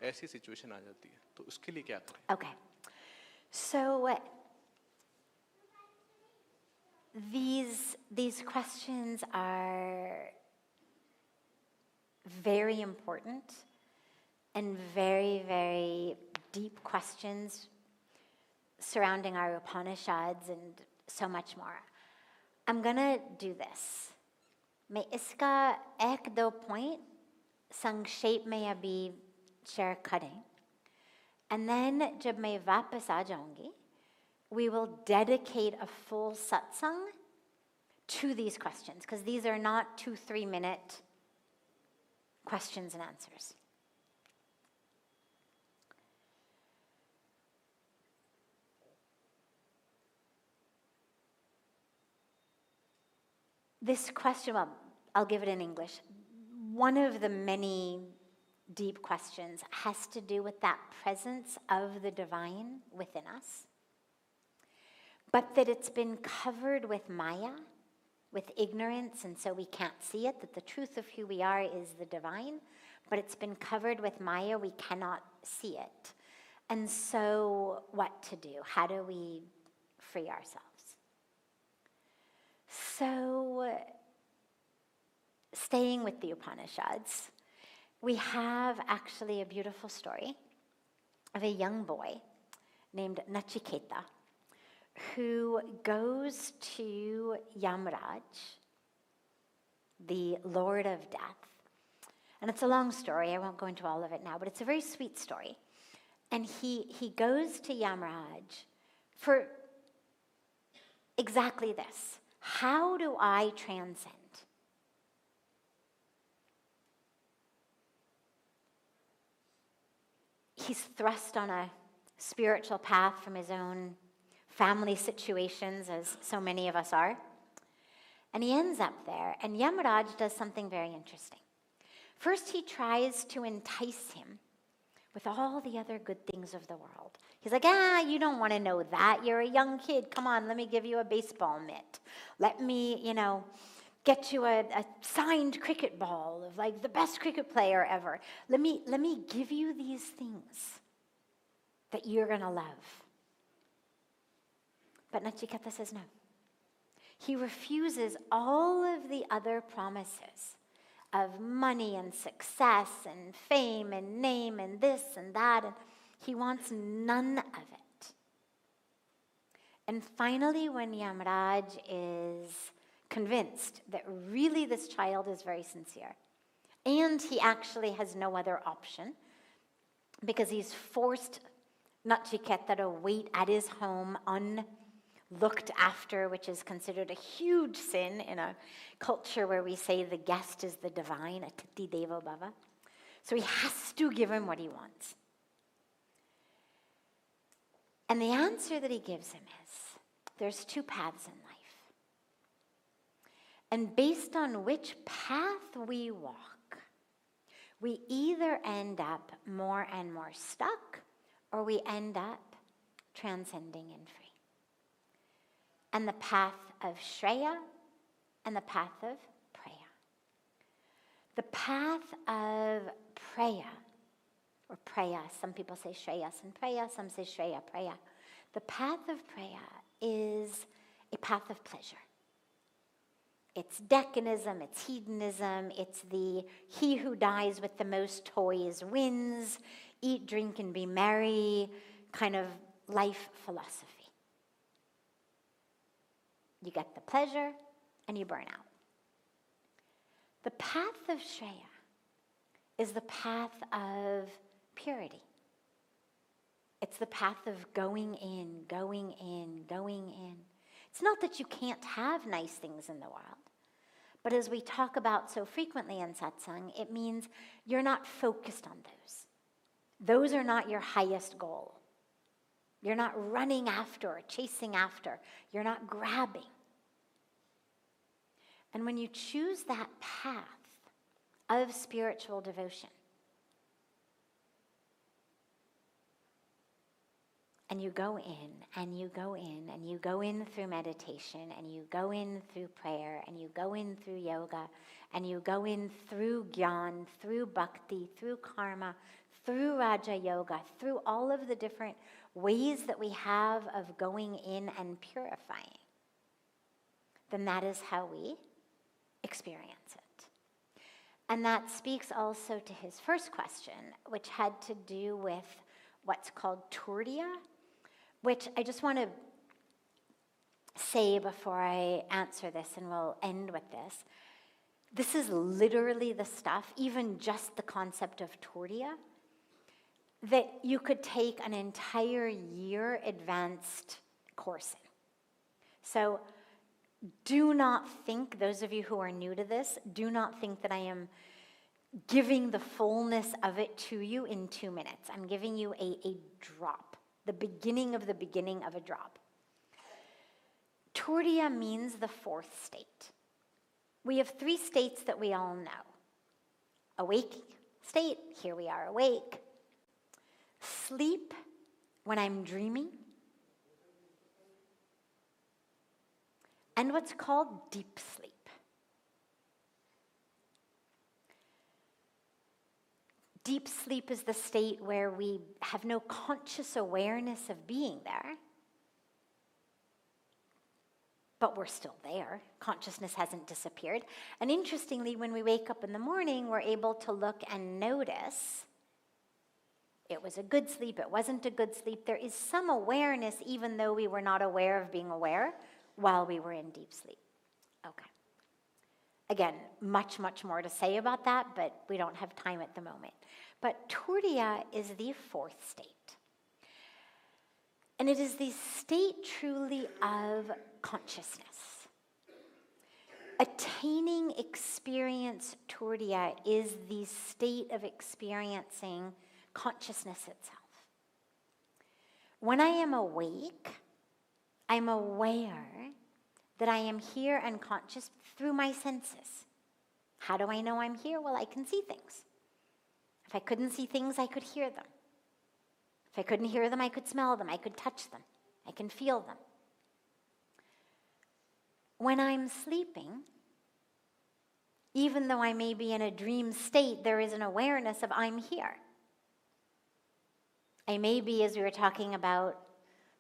ऐसी सिचुएशन आ जाती है. तो उसके लिए क्या करें? Okay. So these questions are very important and very, very deep questions surrounding our Upanishads and so much more. I'm going to do this. मैं इसका 1-2 point संक्षेप में अभी share करें. And then जब मैं वापस आ जाऊंगी, we will dedicate a full satsang to these questions, because these are not 2-3 minute questions and answers. This question, well, I'll give it in English. One of the many deep questions has to do with that presence of the divine within us, but that it's been covered with maya, with ignorance, and so we can't see it, that the truth of who we are is the divine, but it's been covered with maya, we cannot see it. And so what to do? How do we free ourselves? So, staying with the Upanishads, we have actually a beautiful story of a young boy named Nachiketa, who goes to Yamraj, the Lord of Death. And it's a long story, I won't go into all of it now, but it's a very sweet story. And he goes to Yamraj for exactly this. How do I transcend? He's thrust on a spiritual path from his own family situations, as so many of us are. And he ends up there, and Yamaraj does something very interesting. First, he tries to entice him with all the other good things of the world. He's like, you don't want to know that. You're a young kid. Come on, let me give you a baseball mitt. Let me, get you a signed cricket ball of like the best cricket player ever. Let me give you these things that you're going to love. But Nachiketa says no. He refuses all of the other promises of money and success and fame and name and this and that, and he wants none of it. And finally, when Yamraj is convinced that really this child is very sincere, and he actually has no other option, because he's forced Nachiketa to wait at his home looked after, which is considered a huge sin in a culture where we say the guest is the divine, Atiti Devo Bhava. So he has to give him what he wants. And the answer that he gives him is, there's two paths in life. And based on which path we walk, we either end up more and more stuck, or we end up transcending and free. And the path of Shreya and the path of Preya. The path of Preya, or Preya, some people say Shreyas and Preya, some say Shreya, Preya. The path of Preya is a path of pleasure. It's decanism, it's hedonism, it's the he who dies with the most toys wins, eat, drink, and be merry kind of life philosophy. You get the pleasure and you burn out. The path of Shreya is the path of purity. It's the path of going in, going in, going in. It's not that you can't have nice things in the world, but as we talk about so frequently in satsang, it means you're not focused on those. Those are not your highest goal. You're not running after or chasing after. You're not grabbing. And when you choose that path of spiritual devotion, and you go in, and you go in, and you go in through meditation, and you go in through prayer, and you go in through yoga, and you go in through jnana, through bhakti, through karma, through Raja Yoga, through all of the different ways that we have of going in and purifying, then that is how we experience it. And that speaks also to his first question, which had to do with what's called Turiya, which I just want to say before I answer this, and we'll end with this. This is literally the stuff, even just the concept of Turiya, that you could take an entire year advanced course in. So do not think, those of you who are new to this, do not think that I am giving the fullness of it to you in 2 minutes. I'm giving you a drop, the beginning of a drop. Turiya means the fourth state. We have 3 states that we all know. Awake state, here we are awake. Sleep, when I'm dreaming. And what's called deep sleep. Deep sleep is the state where we have no conscious awareness of being there, but we're still there. Consciousness hasn't disappeared. And interestingly, when we wake up in the morning, we're able to look and notice it was a good sleep, it wasn't a good sleep. There is some awareness, even though we were not aware of being aware while we were in deep sleep. Okay. Again, much, much more to say about that, but we don't have time at the moment. But Turiya is the fourth state. And it is the state truly of consciousness. Attaining experience Turiya is the state of experiencing consciousness itself. When I am awake, I'm aware that I am here and conscious through my senses. How do I know I'm here? Well, I can see things. If I couldn't see things, I could hear them. If I couldn't hear them, I could smell them. I could touch them. I can feel them. When I'm sleeping, even though I may be in a dream state, there is an awareness of I'm here. I may be, as we were talking about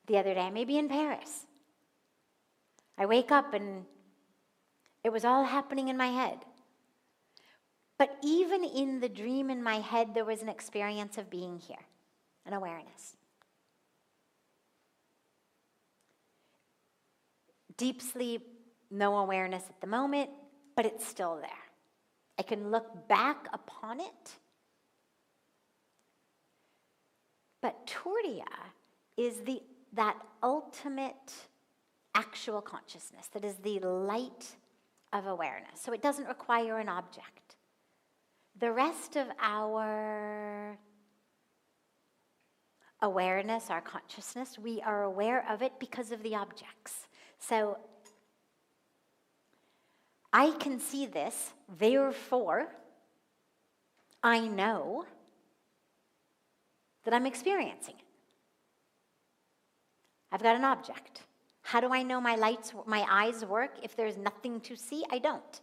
the other day, I may be in Paris. I wake up and it was all happening in my head. But even in the dream in my head, there was an experience of being here, an awareness. Deep sleep, no awareness at the moment, but it's still there. I can look back upon it. But Turiya is that ultimate actual consciousness, that is the light of awareness. So it doesn't require an object. The rest of our awareness, our consciousness, we are aware of it because of the objects. So I can see this, therefore I know that I'm experiencing it. I've got an object. How do I know my eyes work if there's nothing to see? I don't.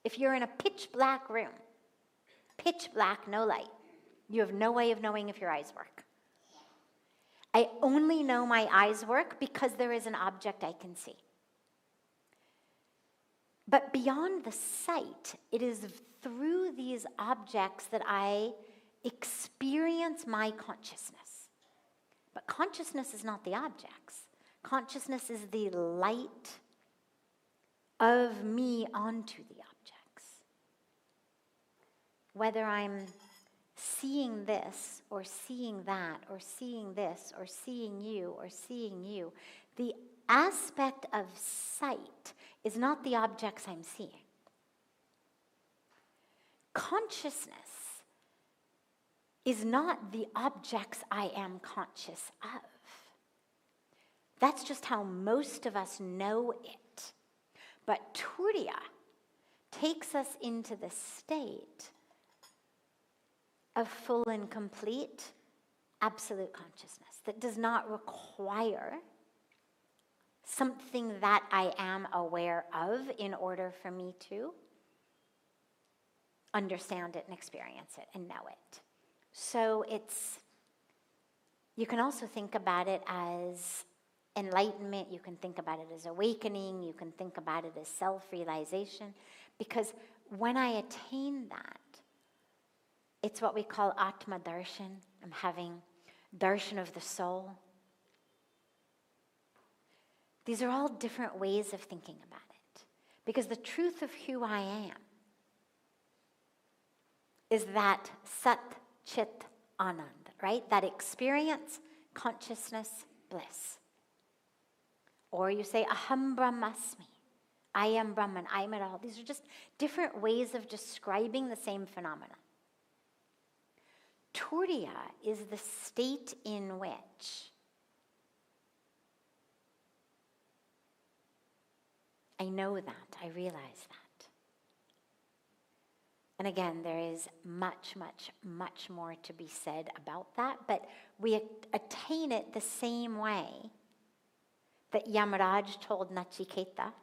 If you're in a pitch black room, pitch black, no light, you have no way of knowing if your eyes work. I only know my eyes work because there is an object I can see. But beyond the sight, it is through these objects that I experience my consciousness. But consciousness is not the objects. Consciousness is the light of me onto the objects. Whether I'm seeing this or seeing that or seeing this or seeing you, the aspect of sight is not the objects I'm seeing. Consciousness is not the objects I am conscious of. That's just how most of us know it. But Turiya takes us into the state of full and complete absolute consciousness that does not require something that I am aware of in order for me to understand it and experience it and know it. So you can also think about it as enlightenment, you can think about it as awakening, you can think about it as self-realization, because when I attain that, it's what we call Atma Darshan. I'm having darshan of the soul. These are all different ways of thinking about it, because the truth of who I am is that Sat Chit Anand, right? That experience, consciousness, bliss. Or you say, Aham Brahmasmi. I am Brahman, I am it all. These are just different ways of describing the same phenomena. Turiya is the state in which I know that, I realize that. And again, there is much, much, much more to be said about that, but we attain it the same way that Yamaraj told Nachiketa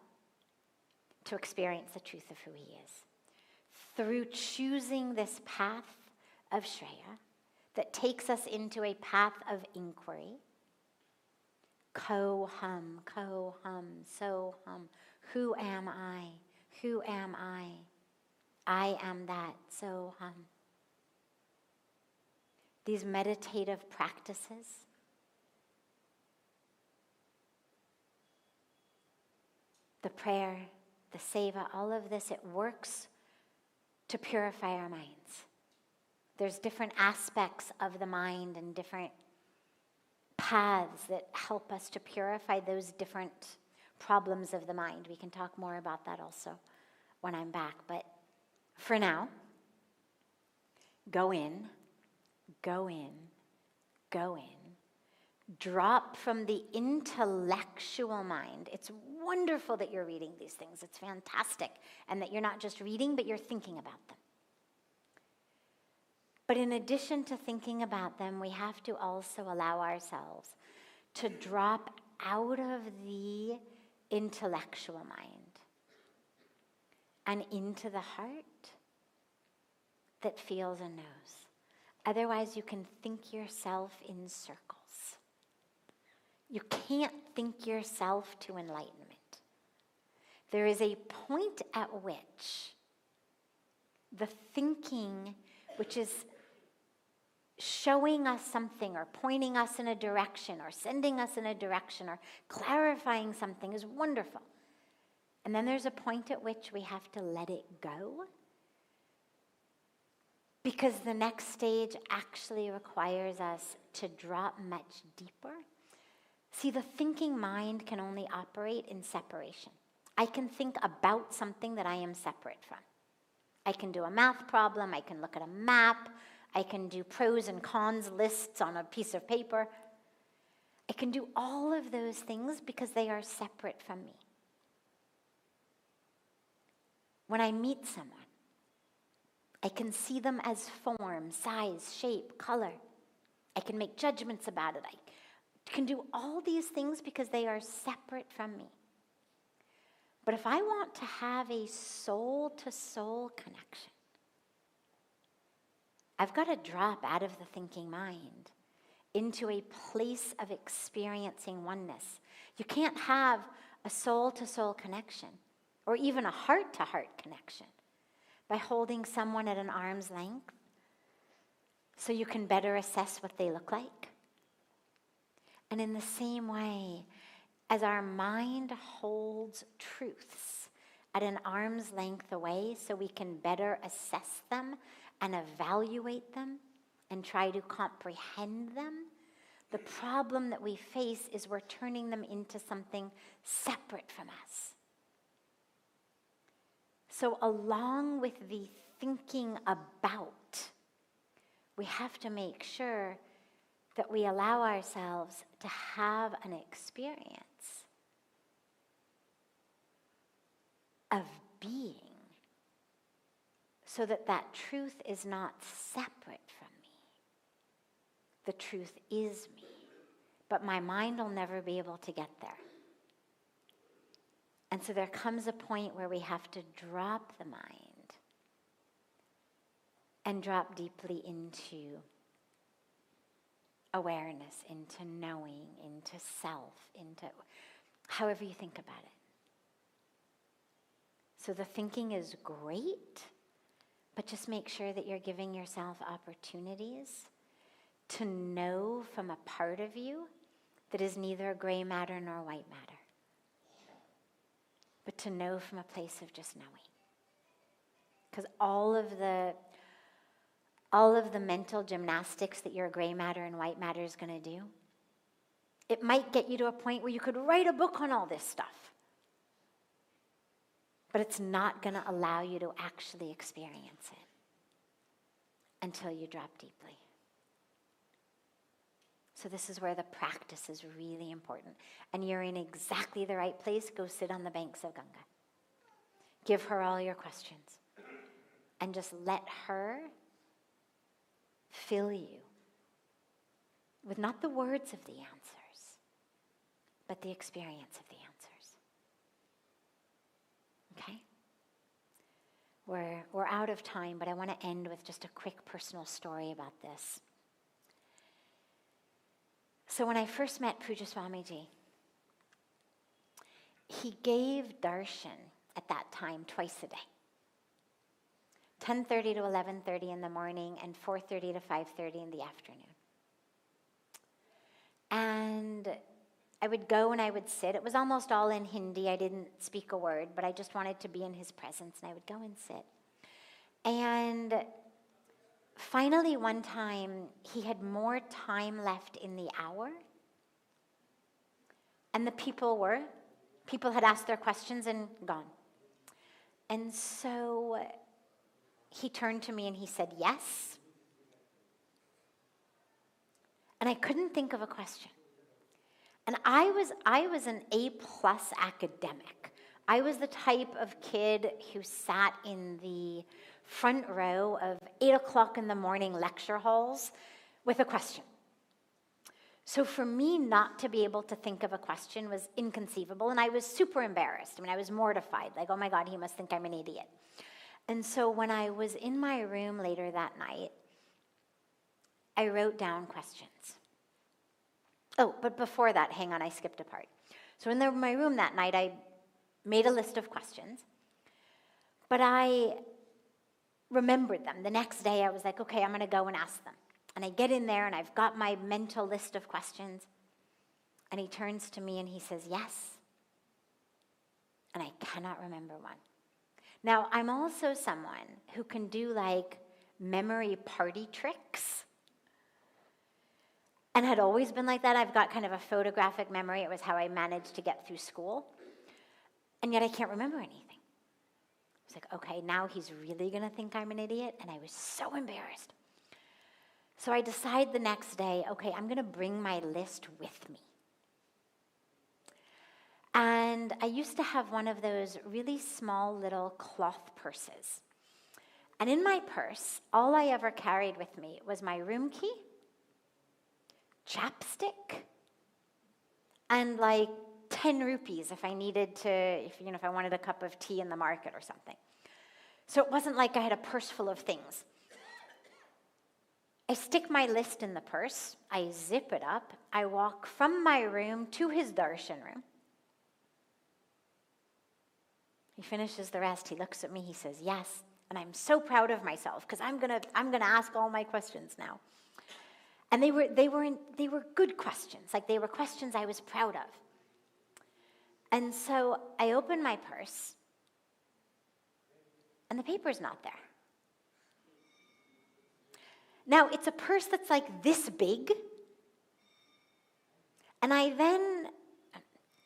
to experience the truth of who he is. Through choosing this path of Shreya that takes us into a path of inquiry. Ko-hum, so hum. Who am I? Who am I? I am that, so hum. These meditative practices the prayer, the seva, all of this, it works to purify our minds. There's different aspects of the mind and different paths that help us to purify those different problems of the mind. We can talk more about that also when I'm back. But for now, go in, go in, go in. Drop from the intellectual mind. It's wonderful that you're reading these things. It's fantastic. And that you're not just reading, but you're thinking about them. But in addition to thinking about them, we have to also allow ourselves to drop out of the intellectual mind and into the heart that feels and knows. Otherwise, you can think yourself in circles. You can't think yourself to enlightenment. There is a point at which the thinking, which is showing us something or pointing us in a direction or sending us in a direction or clarifying something, is wonderful. And then there's a point at which we have to let it go, because the next stage actually requires us to drop much deeper. See, the thinking mind can only operate in separation. I can think about something that I am separate from. I can do a math problem, I can look at a map, I can do pros and cons lists on a piece of paper. I can do all of those things because they are separate from me. When I meet someone, I can see them as form, size, shape, color. I can make judgments about it. I can do all these things because they are separate from me. But if I want to have a soul-to-soul connection, I've got to drop out of the thinking mind into a place of experiencing oneness. You can't have a soul-to-soul connection or even a heart-to-heart connection by holding someone at an arm's length so you can better assess what they look like. And in the same way, as our mind holds truths at an arm's length away so we can better assess them and evaluate them and try to comprehend them, the problem that we face is we're turning them into something separate from us. So along with the thinking about, we have to make sure that we allow ourselves to have an experience of being, so that that truth is not separate from me. The truth is me, but my mind will never be able to get there. And so there comes a point where we have to drop the mind and drop deeply into awareness, into knowing, into self, into however you think about it. So the thinking is great, but just make sure that you're giving yourself opportunities to know from a part of you that is neither gray matter nor white matter, but to know from a place of just knowing. Because all of the mental gymnastics that your gray matter and white matter is going to do, it might get you to a point where you could write a book on all this stuff. But it's not going to allow you to actually experience it until you drop deeply. So this is where the practice is really important. And you're in exactly the right place. Go sit on the banks of Ganga. Give her all your questions. And just let her fill you with not the words of the answers, but the experience of the answers. Okay? We're out of time, but I want to end with just a quick personal story about this. So when I first met Pujya Swamiji, he gave darshan at that time twice a day. 10:30 to 11:30 in the morning and 4:30 to 5:30 in the afternoon. And I would go and I would sit. It was almost all in Hindi. I didn't speak a word, but I just wanted to be in his presence, and I would go and sit. And finally, one time, he had more time left in the hour, and the people had asked their questions and gone. And so he turned to me and he said, yes. And I couldn't think of a question. And I was an A+ academic. I was the type of kid who sat in the front row of 8 o'clock in the morning lecture halls with a question. So for me not to be able to think of a question was inconceivable, and I was super embarrassed. I mean, I was mortified, like, oh my God, he must think I'm an idiot. And so when I was in my room later that night, I wrote down questions. Oh, but before that, hang on, I skipped a part. So in my room that night, I made a list of questions, but I remembered them. The next day, I was like, okay, I'm going to go and ask them. And I get in there, and I've got my mental list of questions, and he turns to me, and he says, yes. And I cannot remember one. Now, I'm also someone who can do, like, memory party tricks. and had always been like that. I've got kind of a photographic memory. It was how I managed to get through school. And yet I can't remember anything. I was like, okay, now he's really going to think I'm an idiot. And I was so embarrassed. So I decide the next day, okay, I'm going to bring my list with me. And I used to have one of those really small little cloth purses. And in my purse, all I ever carried with me was my room key, chapstick, and like 10 rupees if I needed to, if I wanted a cup of tea in the market or something. So it wasn't like I had a purse full of things. I stick my list in the purse, I zip it up, I walk from my room to his darshan room. He finishes the rest, he looks at me, he says, yes, and I'm so proud of myself because I'm gonna ask all my questions now. And they were good questions, like they were questions I was proud of. And so I open my purse, and the paper's not there. Now, it's a purse that's like this big, and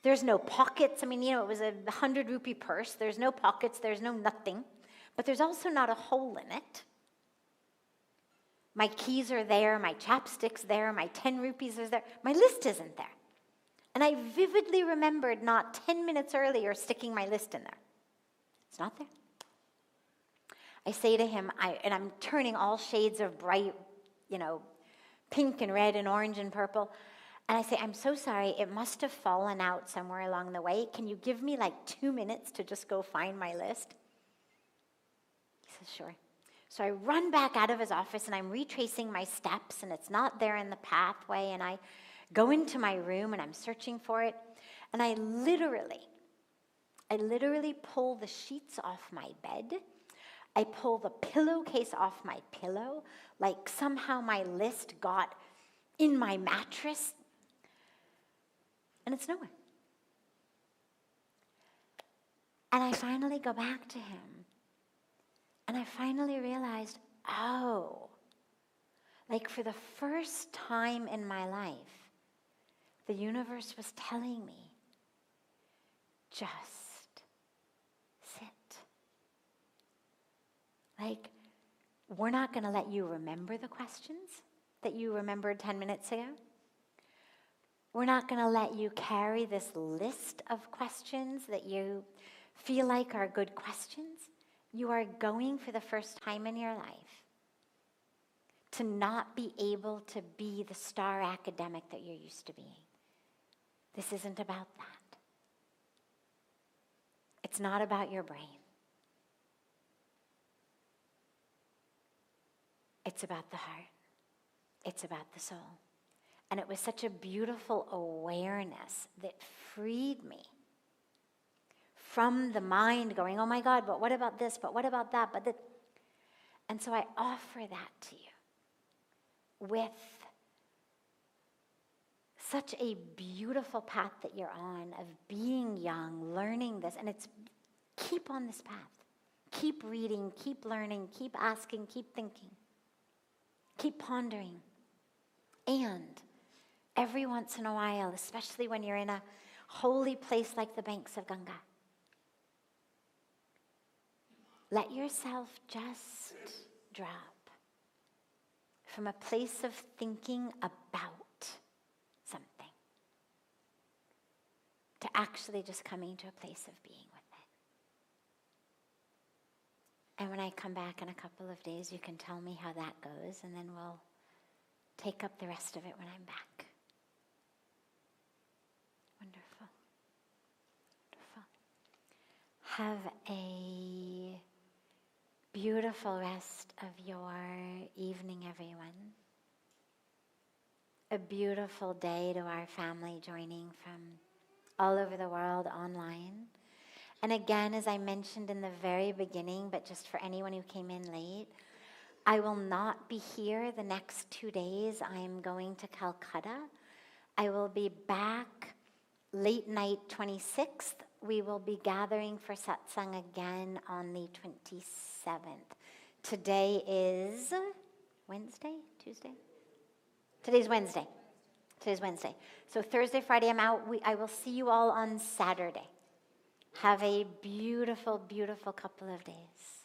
there's no pockets. I mean, it was a 100 rupee purse. There's no pockets, there's no nothing, but there's also not a hole in it. My keys are there, my chapstick's there, my 10 rupees is there. My list isn't there. And I vividly remembered not 10 minutes earlier sticking my list in there. It's not there. I say to him, and I'm turning all shades of bright, pink and red and orange and purple. And I say, I'm so sorry, it must have fallen out somewhere along the way. Can you give me like 2 minutes to just go find my list? He says, sure. So I run back out of his office and I'm retracing my steps and it's not there in the pathway, and I go into my room and I'm searching for it, and I literally pull the sheets off my bed. I pull the pillowcase off my pillow, like somehow my list got in my mattress, and it's nowhere. And I finally go back to him, and I finally realized, like for the first time in my life, the universe was telling me, just sit. Like, we're not going to let you remember the questions that you remembered 10 minutes ago. We're not going to let you carry this list of questions that you feel like are good questions. You are going for the first time in your life to not be able to be the star academic that you're used to being. This isn't about that. It's not about your brain. It's about the heart. It's about the soul. And it was such a beautiful awareness that freed me from the mind going, oh my God, but what about this? But what about that? And so I offer that to you with such a beautiful path that you're on of being young, learning this. And it's keep on this path. Keep reading, keep learning, keep asking, keep thinking. Keep pondering. And every once in a while, especially when you're in a holy place like the banks of Ganga, let yourself just drop from a place of thinking about something to actually just coming to a place of being with it. And when I come back in a couple of days, you can tell me how that goes, and then we'll take up the rest of it when I'm back. Wonderful. Wonderful. Have a beautiful rest of your evening, everyone. A beautiful day to our family joining from all over the world online. And again, as I mentioned in the very beginning, but just for anyone who came in late, I will not be here the next 2 days. I am going to Calcutta. I will be back late night 26th. We will be gathering for satsang again on the 27th. Today is Wednesday? Tuesday? Today's Wednesday. Today's Wednesday. So Thursday, Friday, I'm out. I will see you all on Saturday. Have a beautiful, beautiful couple of days.